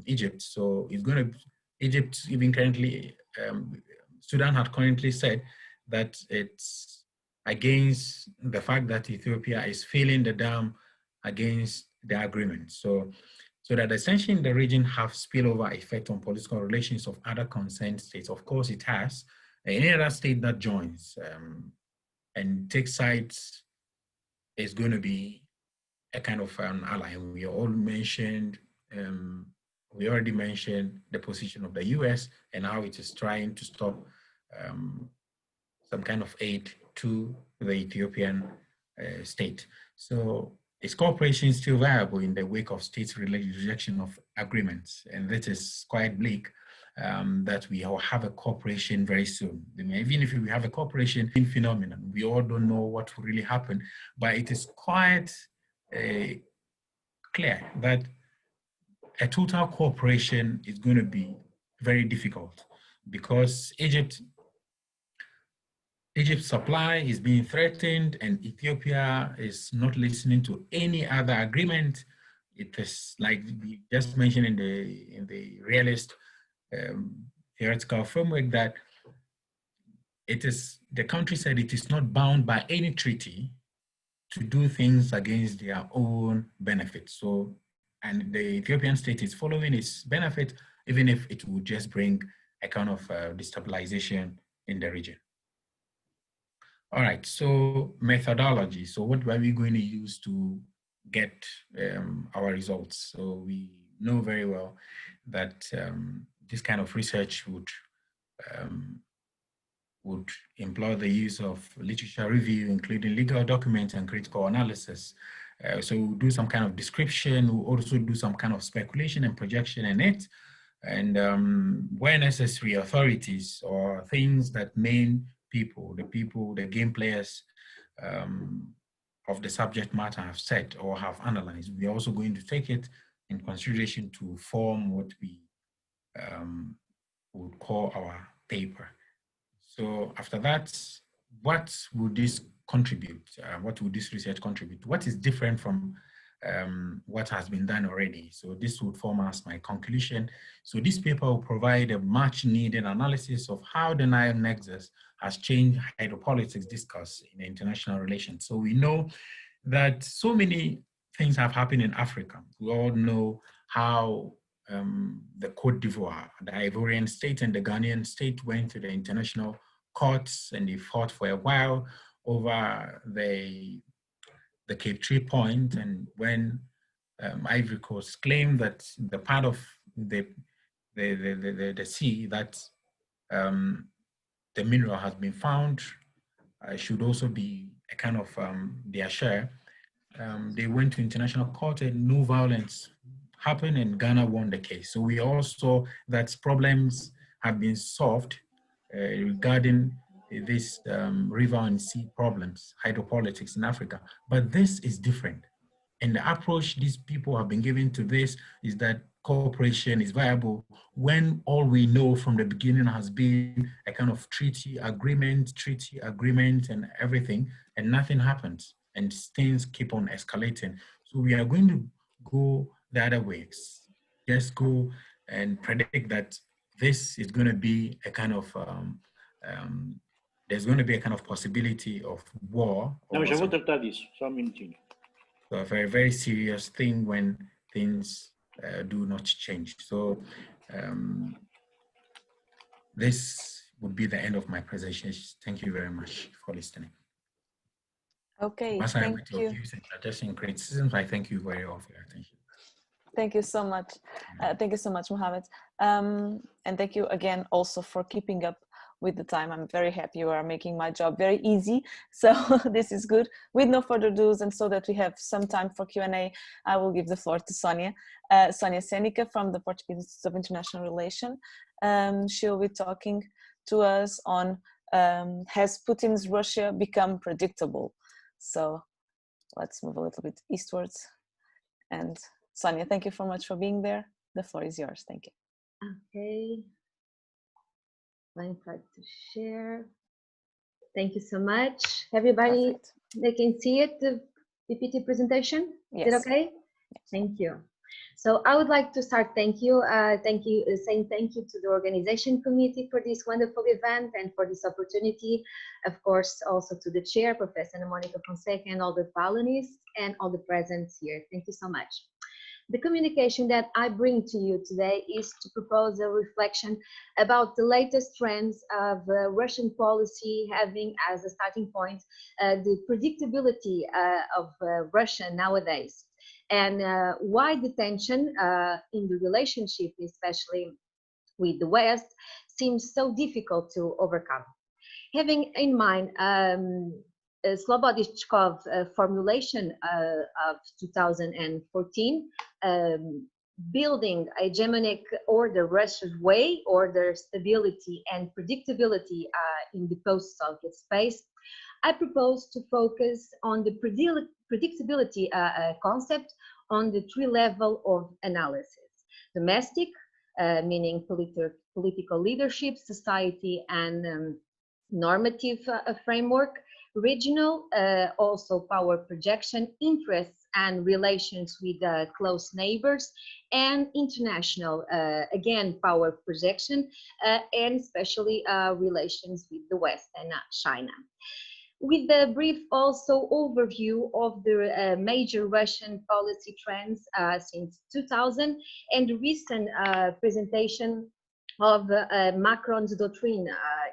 Egypt. So it's going to, Egypt even currently, Sudan had currently said that it's against the fact that Ethiopia is filling the dam against the agreement. So that essentially in the region have spillover effect on political relations of other concerned states. Of course it has. Any other state that joins and takes sides is going to be a kind of an ally. We all mentioned, we already mentioned the position of the US and how it is trying to stop some kind of aid to the Ethiopian state. So is cooperation still viable in the wake of states' rejection of agreements? And that is quite bleak, that we will have a cooperation very soon. Even if we have a cooperation phenomenon, we all don't know what will really happen, but it is quite clear that a total cooperation is going to be very difficult because Egypt's supply is being threatened and Ethiopia is not listening to any other agreement. It is like we just mentioned in the realist theoretical framework that it is, the country said it is not bound by any treaty to do things against their own benefit. So, and the Ethiopian state is following its benefit, even if it would just bring a kind of destabilization in the region. All right, so methodology. So what are we going to use to get our results? So we know very well that this kind of research would employ the use of literature review, including legal documents and critical analysis. So we'll do some kind of description, we'll also do some kind of speculation and projection in it. And where necessary, authorities or things that main people, the game players of the subject matter have said or have analyzed, we're also going to take it in consideration to form what we would call our paper. So after that, what would this contribute? What would this research contribute? What is different from what has been done already? So this would form as my conclusion. So this paper will provide a much needed analysis of how the Nile Nexus has changed hydropolitics discourse in international relations. So we know that so many things have happened in Africa. We all know how the Côte d'Ivoire, the Ivorian state and the Ghanaian state went to the international courts and they fought for a while over the Cape Tree Point. And when Ivory Coast claimed that the part of the sea that the mineral has been found should also be a kind of their share, they went to international court and no violence happened and Ghana won the case. So we also saw that problems have been solved regarding this river and sea problems, hydropolitics in Africa. But this is different. And the approach these people have been given to this is that cooperation is viable when all we know from the beginning has been a kind of treaty agreement and everything, and nothing happens and things keep on escalating. So we are going to go the other ways. Just go and predict that this is going to be a kind of, there's going to be a kind of possibility of war. Não, já vou tratar disso, só minutinho. So a very, very serious thing when things do not change. So this would be the end of my presentation. Thank you very much for listening. Okay, thank you. Views and suggestions, criticisms, I thank you very much for your attention. Thank you so much. Thank you so much, Mohammed. And thank you again also for keeping up with the time. I'm very happy you are making my job very easy. So this is good. With no further ado, and so that we have some time for Q&A, I will give the floor to Sonia. Sonia Seneca from the Portuguese Institute of International Relations. She'll be talking to us on has Putin's Russia become predictable? So let's move a little bit eastwards. And Sonia, thank you so much for being there. The floor is yours. Thank you. Okay. I'm trying to share. Thank you so much. Everybody, Perfect. they can see it, the PPT presentation? Yes. Is it okay? Yes. Thank you. So I would like to start saying thank you to the organization committee for this wonderful event and for this opportunity. Of course, also to the chair, Professor Monica Fonseca, and all the panelists and all the presents here. Thank you so much. The communication that I bring to you today is to propose a reflection about the latest trends of Russian policy, having as a starting point the predictability of Russia nowadays, and why the tension in the relationship, especially with the West, seems so difficult to overcome. Having in mind Slobodichkov formulation of 2014, building a hegemonic order Russia's way, order, stability, and predictability in the post-Soviet space, I propose to focus on the predictability concept on the three levels of analysis. Domestic, meaning political leadership, society, and normative framework. Regional, also power projection, interests and relations with close neighbors. And international, again, power projection, and especially relations with the West and China. With a brief also overview of the major Russian policy trends since 2000 and the recent presentation of Macron's doctrine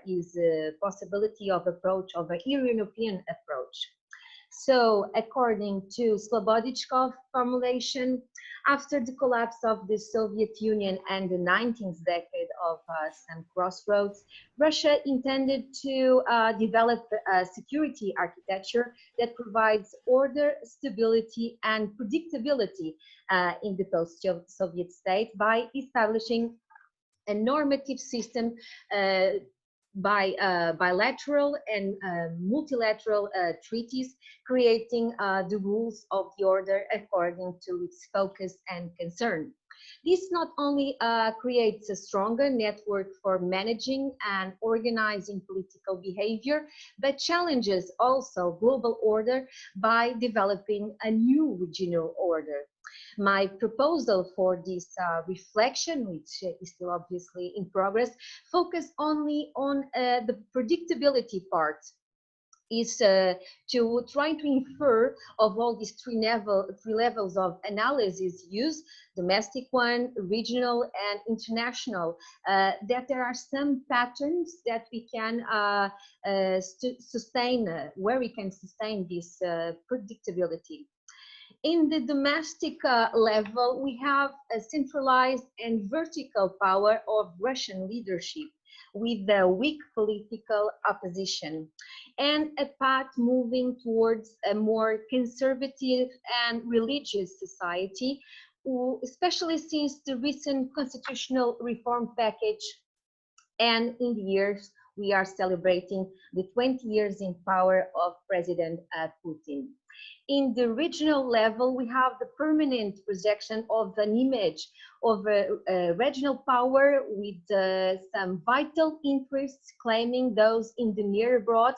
is a possibility of approach of a European approach. So according to Slobodichkov formulation, after the collapse of the Soviet Union and the 19th decade of some crossroads, Russia intended to develop a security architecture that provides order, stability, and predictability in the post-Soviet state by establishing a normative system by bilateral and multilateral treaties, creating the rules of the order according to its focus and concern. This not only creates a stronger network for managing and organizing political behavior, but challenges also global order by developing a new regional order. My proposal for this reflection, which is still obviously in progress, focus only on the predictability part, is to try to infer of all these three levels of analysis used, domestic one, regional, and international, that there are some patterns that we can sustain, where we can sustain this predictability. In the domestic level, we have a centralized and vertical power of Russian leadership with a weak political opposition and a path moving towards a more conservative and religious society, especially since the recent constitutional reform package, and in the years we are celebrating the 20 years in power of President Putin. In the regional level, we have the permanent projection of an image of a regional power with some vital interests claiming those in the near abroad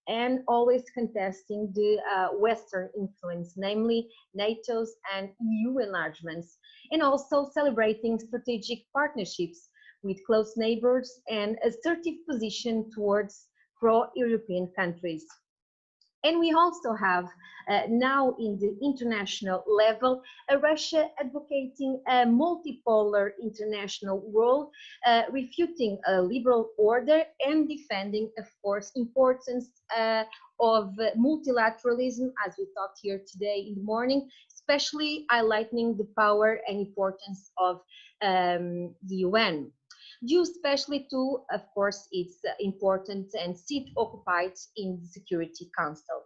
and always contesting the Western influence, namely NATO's and EU enlargements, and also celebrating strategic partnerships with close neighbors and assertive position towards pro-European countries. And we also have now in the international level, Russia advocating a multipolar international world, refuting a liberal order and defending, of course, importance of multilateralism, as we talked here today in the morning, especially highlighting the power and importance of the UN. Due especially to, of course, its importance and seat occupied in the Security Council.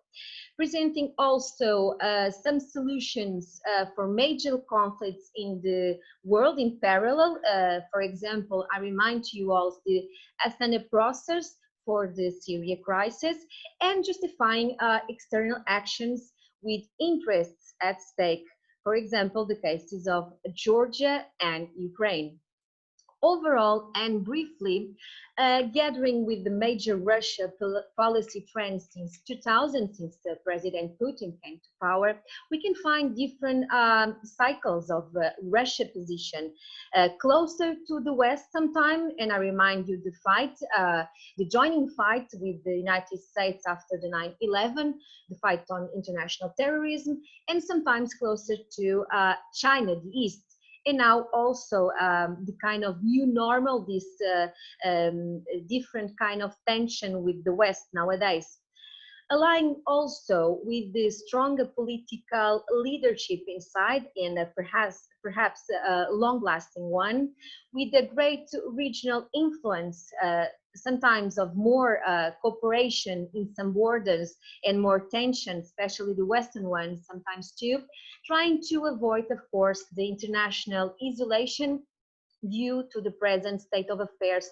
Presenting also some solutions for major conflicts in the world in parallel. For example, I remind you all the Astana process for the Syria crisis and justifying external actions with interests at stake. For example, the cases of Georgia and Ukraine. Overall and briefly, gathering with the major Russia policy trends since 2000, since President Putin came to power, we can find different cycles of Russia position closer to the West sometime. And I remind you the fight, the joining fight with the United States after the 9/11, the fight on international terrorism, and sometimes closer to China, the East. And now also the kind of new normal, this different kind of tension with the West nowadays. Aligning also with the stronger political leadership inside and perhaps a long-lasting one, with a great regional influence, sometimes of more cooperation in some borders and more tension, especially the Western ones sometimes too, trying to avoid, of course, the international isolation due to the present state of affairs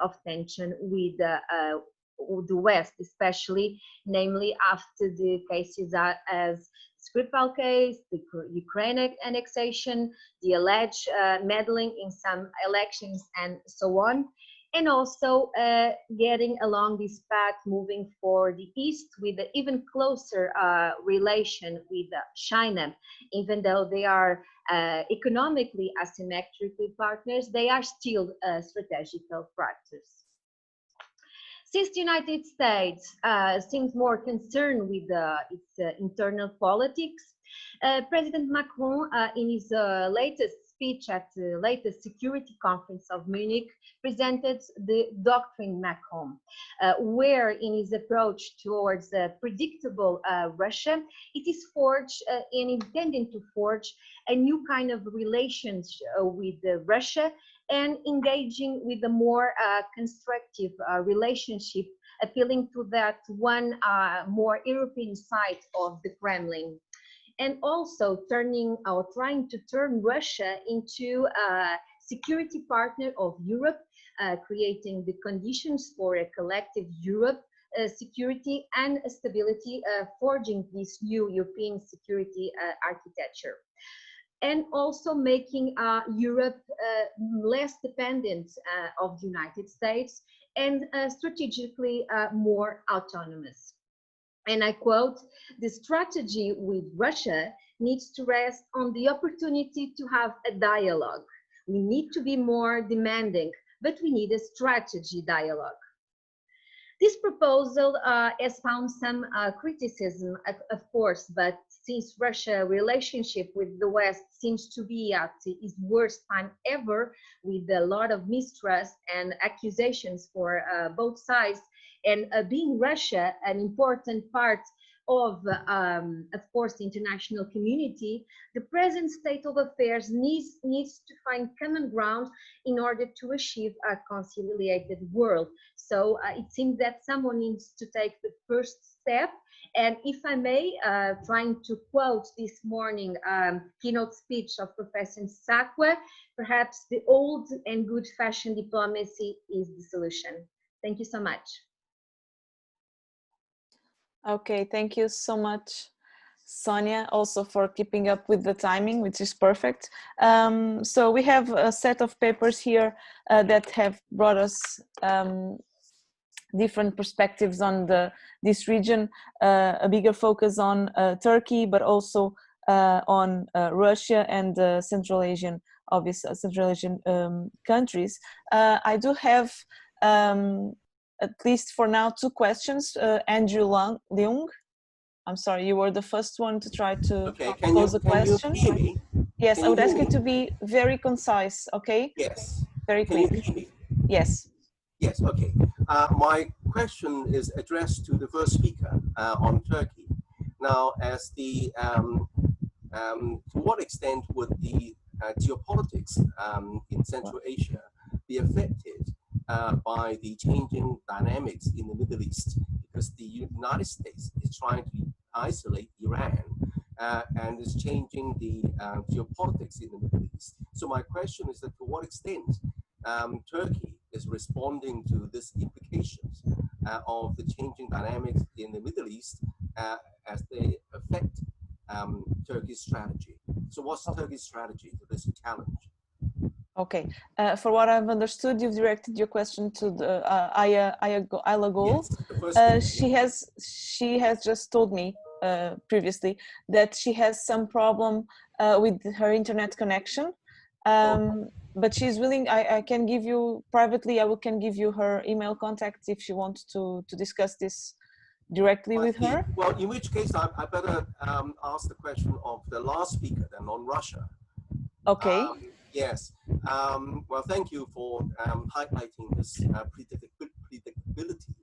of tension with the West, especially, namely after the cases as Skripal case, the Ukraine annexation, the alleged meddling in some elections, and so on. And also getting along this path, moving for the East with an even closer relation with China. Even though they are economically asymmetrically partners, they are still strategical partners. Since the United States seems more concerned with its internal politics, President Macron, in his latest speech at the latest security conference of Munich, presented the Doctrine Macron, where in his approach towards a predictable Russia, it is forged and intending to forge a new kind of relations with Russia and engaging with a more constructive relationship, appealing to that one more European side of the Kremlin. And also turning or trying to turn Russia into a security partner of Europe, creating the conditions for a collective Europe security and stability, forging this new European security architecture. And also making Europe less dependent of the United States and strategically more autonomous. And I quote, "The strategy with Russia needs to rest on the opportunity to have a dialogue. We need to be more demanding, but we need a strategy dialogue." This proposal has found some criticism, of course, but since Russia's relationship with the West seems to be at its worst time ever, with a lot of mistrust and accusations for both sides, and being Russia an important part of course, the international community, the present state of affairs needs to find common ground in order to achieve a conciliated world. So it seems that someone needs to take the first step. And if I may, trying to quote this morning keynote speech of Professor Sakwe, perhaps the old and good-fashioned diplomacy is the solution. Thank you so much. Okay, thank you so much, Sonia, also for keeping up with the timing, which is perfect. So we have a set of papers here that have brought us different perspectives on this region, a bigger focus on Turkey, but also on Russia and Central Asian, Central Asian countries. I do have at least for now 2 questions. Andrew Leung, I'm sorry, you were the first one to try to pose a question. Can you hear me? Yes, I would ask you to be very concise, okay? Yes. Very quick. Can you hear me? Yes. Yes, okay. My question is addressed to the first speaker on Turkey. Now, as the, to what extent would the geopolitics in Central Asia be affected by the changing dynamics in the Middle East? Because the United States is trying to isolate Iran and is changing the geopolitics in the Middle East. So my question is that to what extent Turkey is responding to these implications of the changing dynamics in the Middle East as they affect Turkey's strategy. So what's Turkey's strategy to this challenge? Okay, for what I've understood, you've directed your question to the Ayla Gol. Yes, she has just told me previously that she has some problem with her internet connection, but she's willing. I can give you privately. I can give you her email contacts if you want to discuss this directly with her. Well, in which case I better ask the question of the last speaker then on Russia. Okay. Yes. Well, thank you for highlighting this predictability.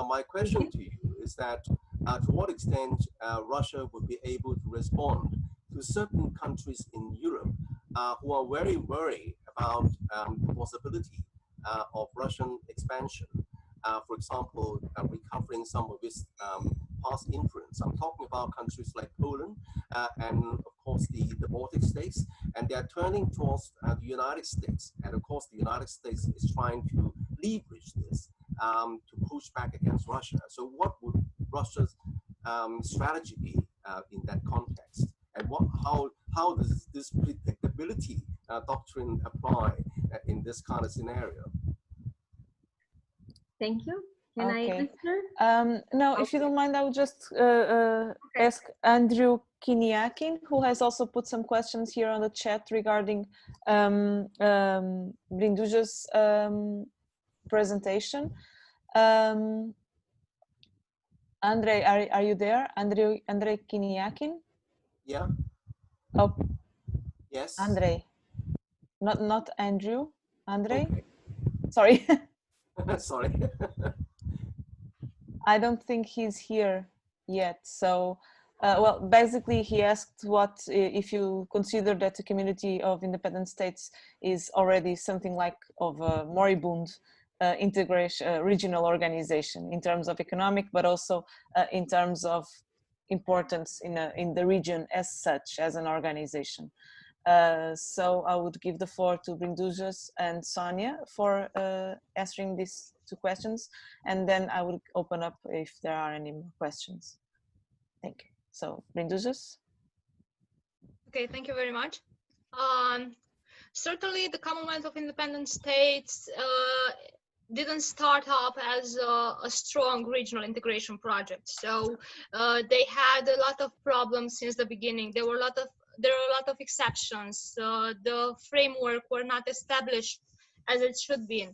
My question to you is that to what extent Russia would be able to respond to to certain countries in Europe who are very worried about the possibility of Russian expansion. For example, recovering some of its past influence. I'm talking about countries like Poland and, of course, the Baltic states, and they are turning towards the United States. And, of course, the United States is trying to leverage this to push back against Russia. So what would Russia's strategy be in that context? And how does this predictability doctrine apply in this kind of scenario? Thank you. Can I answer? No, Okay. if you don't mind, I would just ask Andrew Kiniakin, who has also put some questions here on the chat regarding Brindusa's presentation. Andre, are you there? Andre Kiniakin? Yeah. Oh, Yes. Andre, not Andrew. Andre, Okay. sorry. Sorry. I don't think he's here yet. So, well, basically he asked what if you consider that the community of independent states is already something like of a moribund integration, regional organization in terms of economic, but also in terms of importance in the region as such, as an organization. So I would give the floor to Brindusa and Sonia for answering these two questions, and then I would open up if there are any more questions. Thank you. So Brindusa. Okay, thank you very much. Certainly, the Commonwealth of Independent States didn't start up as a strong regional integration project. So they had a lot of problems since the beginning. There were a lot of exceptions. The framework were not established as it should be.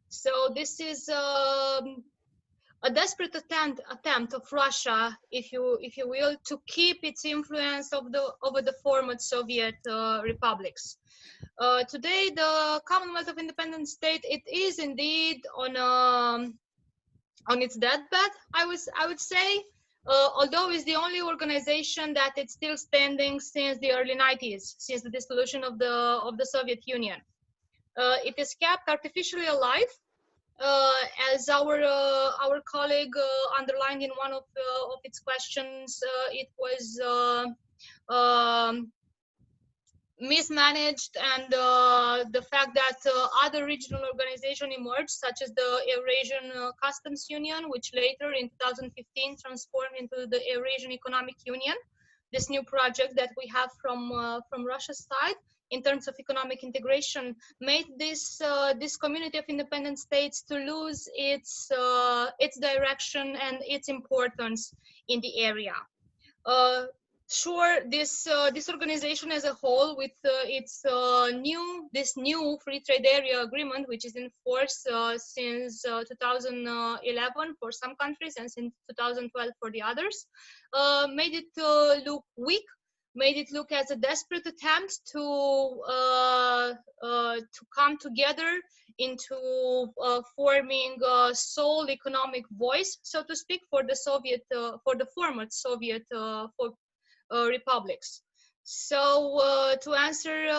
So this is a desperate attempt of Russia, if you will, to keep its influence over the former Soviet republics. Today, the Commonwealth of Independent States, it is indeed on its deathbed, I would say. Although it's the only organization that it's still standing since the early 90s, since the dissolution of the Soviet Union. It is kept artificially alive, as our colleague underlined in one of its questions. It was mismanaged, and the fact that other regional organizations emerged, such as the Eurasian Customs Union, which later in 2015 transformed into the Eurasian Economic Union, this new project that we have from Russia's side in terms of economic integration, made this community of independent states to lose its direction and its importance in the area. Sure, this organization as a whole, with its new free trade area agreement, which is in force since 2011 for some countries and since 2012 for the others, made it look weak, made it look as a desperate attempt to come together into forming a sole economic voice, so to speak, for the former Soviet republics. So to answer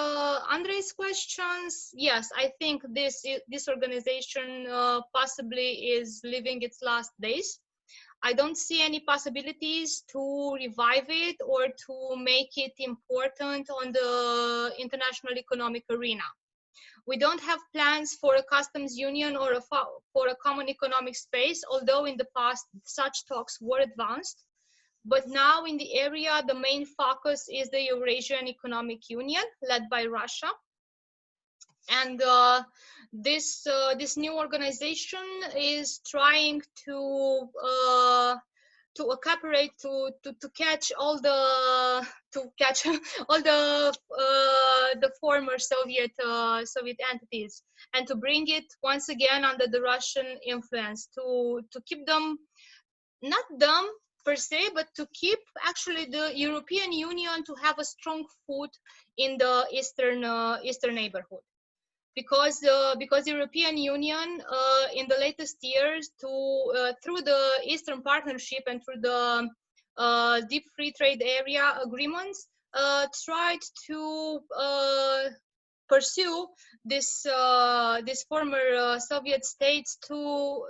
Andrei's questions, yes, I think this organization possibly is living its last days. I don't see any possibilities to revive it or to make it important on the international economic arena. We don't have plans for a customs union or for a common economic space, although in the past such talks were advanced. But now in the area, the main focus is the Eurasian Economic Union, led by Russia. And this new organization is trying to cooperate to catch all the former Soviet entities, and to bring it once again under the Russian influence, to keep them, not them per se, but to keep actually the European Union to have a strong foot in the eastern neighborhood. Because the European Union in the latest years, through the Eastern Partnership and through the deep free trade area agreements, tried to pursue this former Soviet states to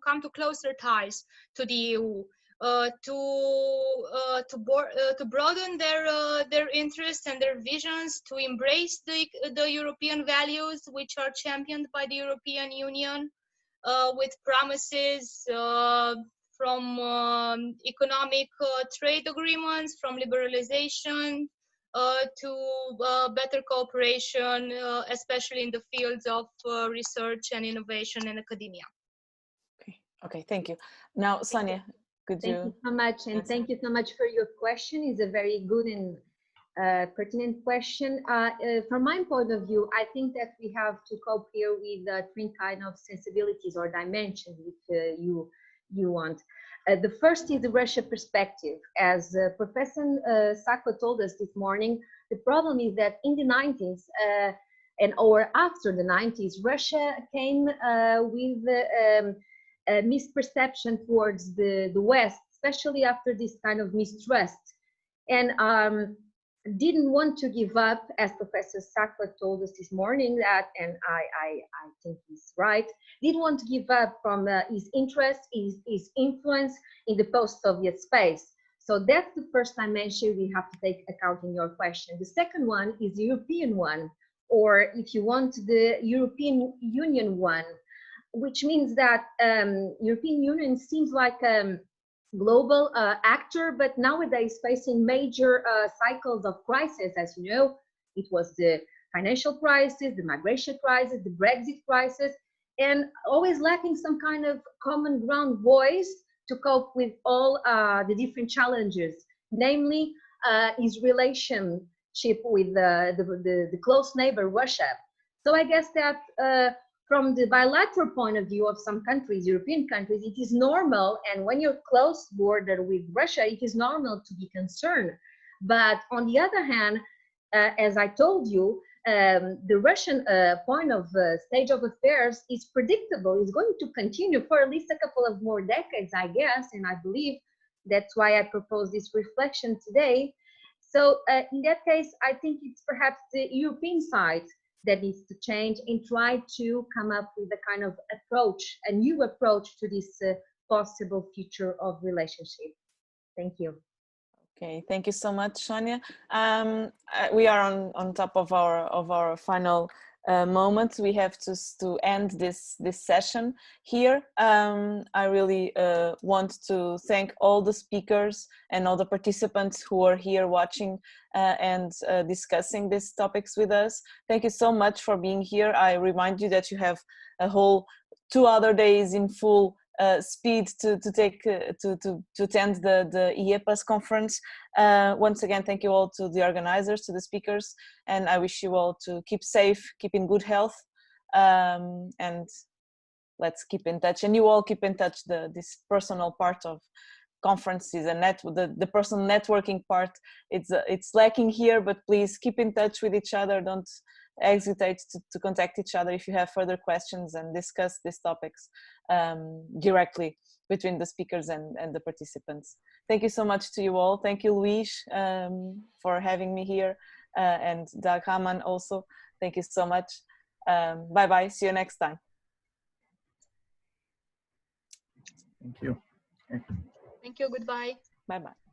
come to closer ties to the EU, to broaden their interests and their visions, to embrace the European values which are championed by the European Union, with promises from economic trade agreements, from liberalization, to better cooperation, especially in the fields of research and innovation and academia. Okay, thank you. Now, Sonia, could you? Thank you so much, and thank you so much for your question. It's a very good and pertinent question. From my point of view, I think that we have to cope here with three kind of sensibilities or dimensions, if you want. The first is the Russia perspective. As Professor Sako told us this morning, the problem is that in the 90s or after the 90s, Russia came with a misperception towards the West, especially after this kind of mistrust, and didn't want to give up, as Professor Sako told us this morning, that, and I think he's right, didn't want to give up from his interest, his influence in the post-Soviet space. So that's the first dimension we have to take account in your question. The second one is the European one, or if you want, the European Union one, which means that European Union seems like global actor, but nowadays facing major cycles of crisis. As you know, it was the financial crisis, the migration crisis, the Brexit crisis, and always lacking some kind of common ground voice to cope with all the different challenges, namely his relationship with the close neighbor Russia. So I guess that from the bilateral point of view of some countries, European countries, it is normal, and when you're close border with Russia, it is normal to be concerned. But on the other hand, as I told you, the Russian point of stage of affairs is predictable. It's going to continue for at least a couple of more decades, I guess, and I believe that's why I propose this reflection today. So in that case, I think it's perhaps the European side that needs to change and try to come up with a kind of approach, a new approach to this possible future of relationship. Thank you. Okay, thank you so much, Sonia. We are on top of our final moment. We have to end this session here. I really want to thank all the speakers and all the participants who are here watching and discussing these topics with us. Thank you so much for being here. I remind you that you have a whole 2 other days in full speed to attend the IEPAS conference. Once again, thank you all to the organizers, to the speakers, and I wish you all to keep safe, keep in good health, and let's keep in touch. And you all keep in touch. This personal part of conferences and the personal networking part, it's lacking here, but please keep in touch with each other. Don't hesitate to contact each other if you have further questions, and discuss these topics directly between the speakers and the participants. Thank you so much to you all. Thank you, Luis, for having me here, and Dag Haman also. Thank you so much. Bye-bye. See you next time. Thank you. Thank you. Goodbye. Bye-bye.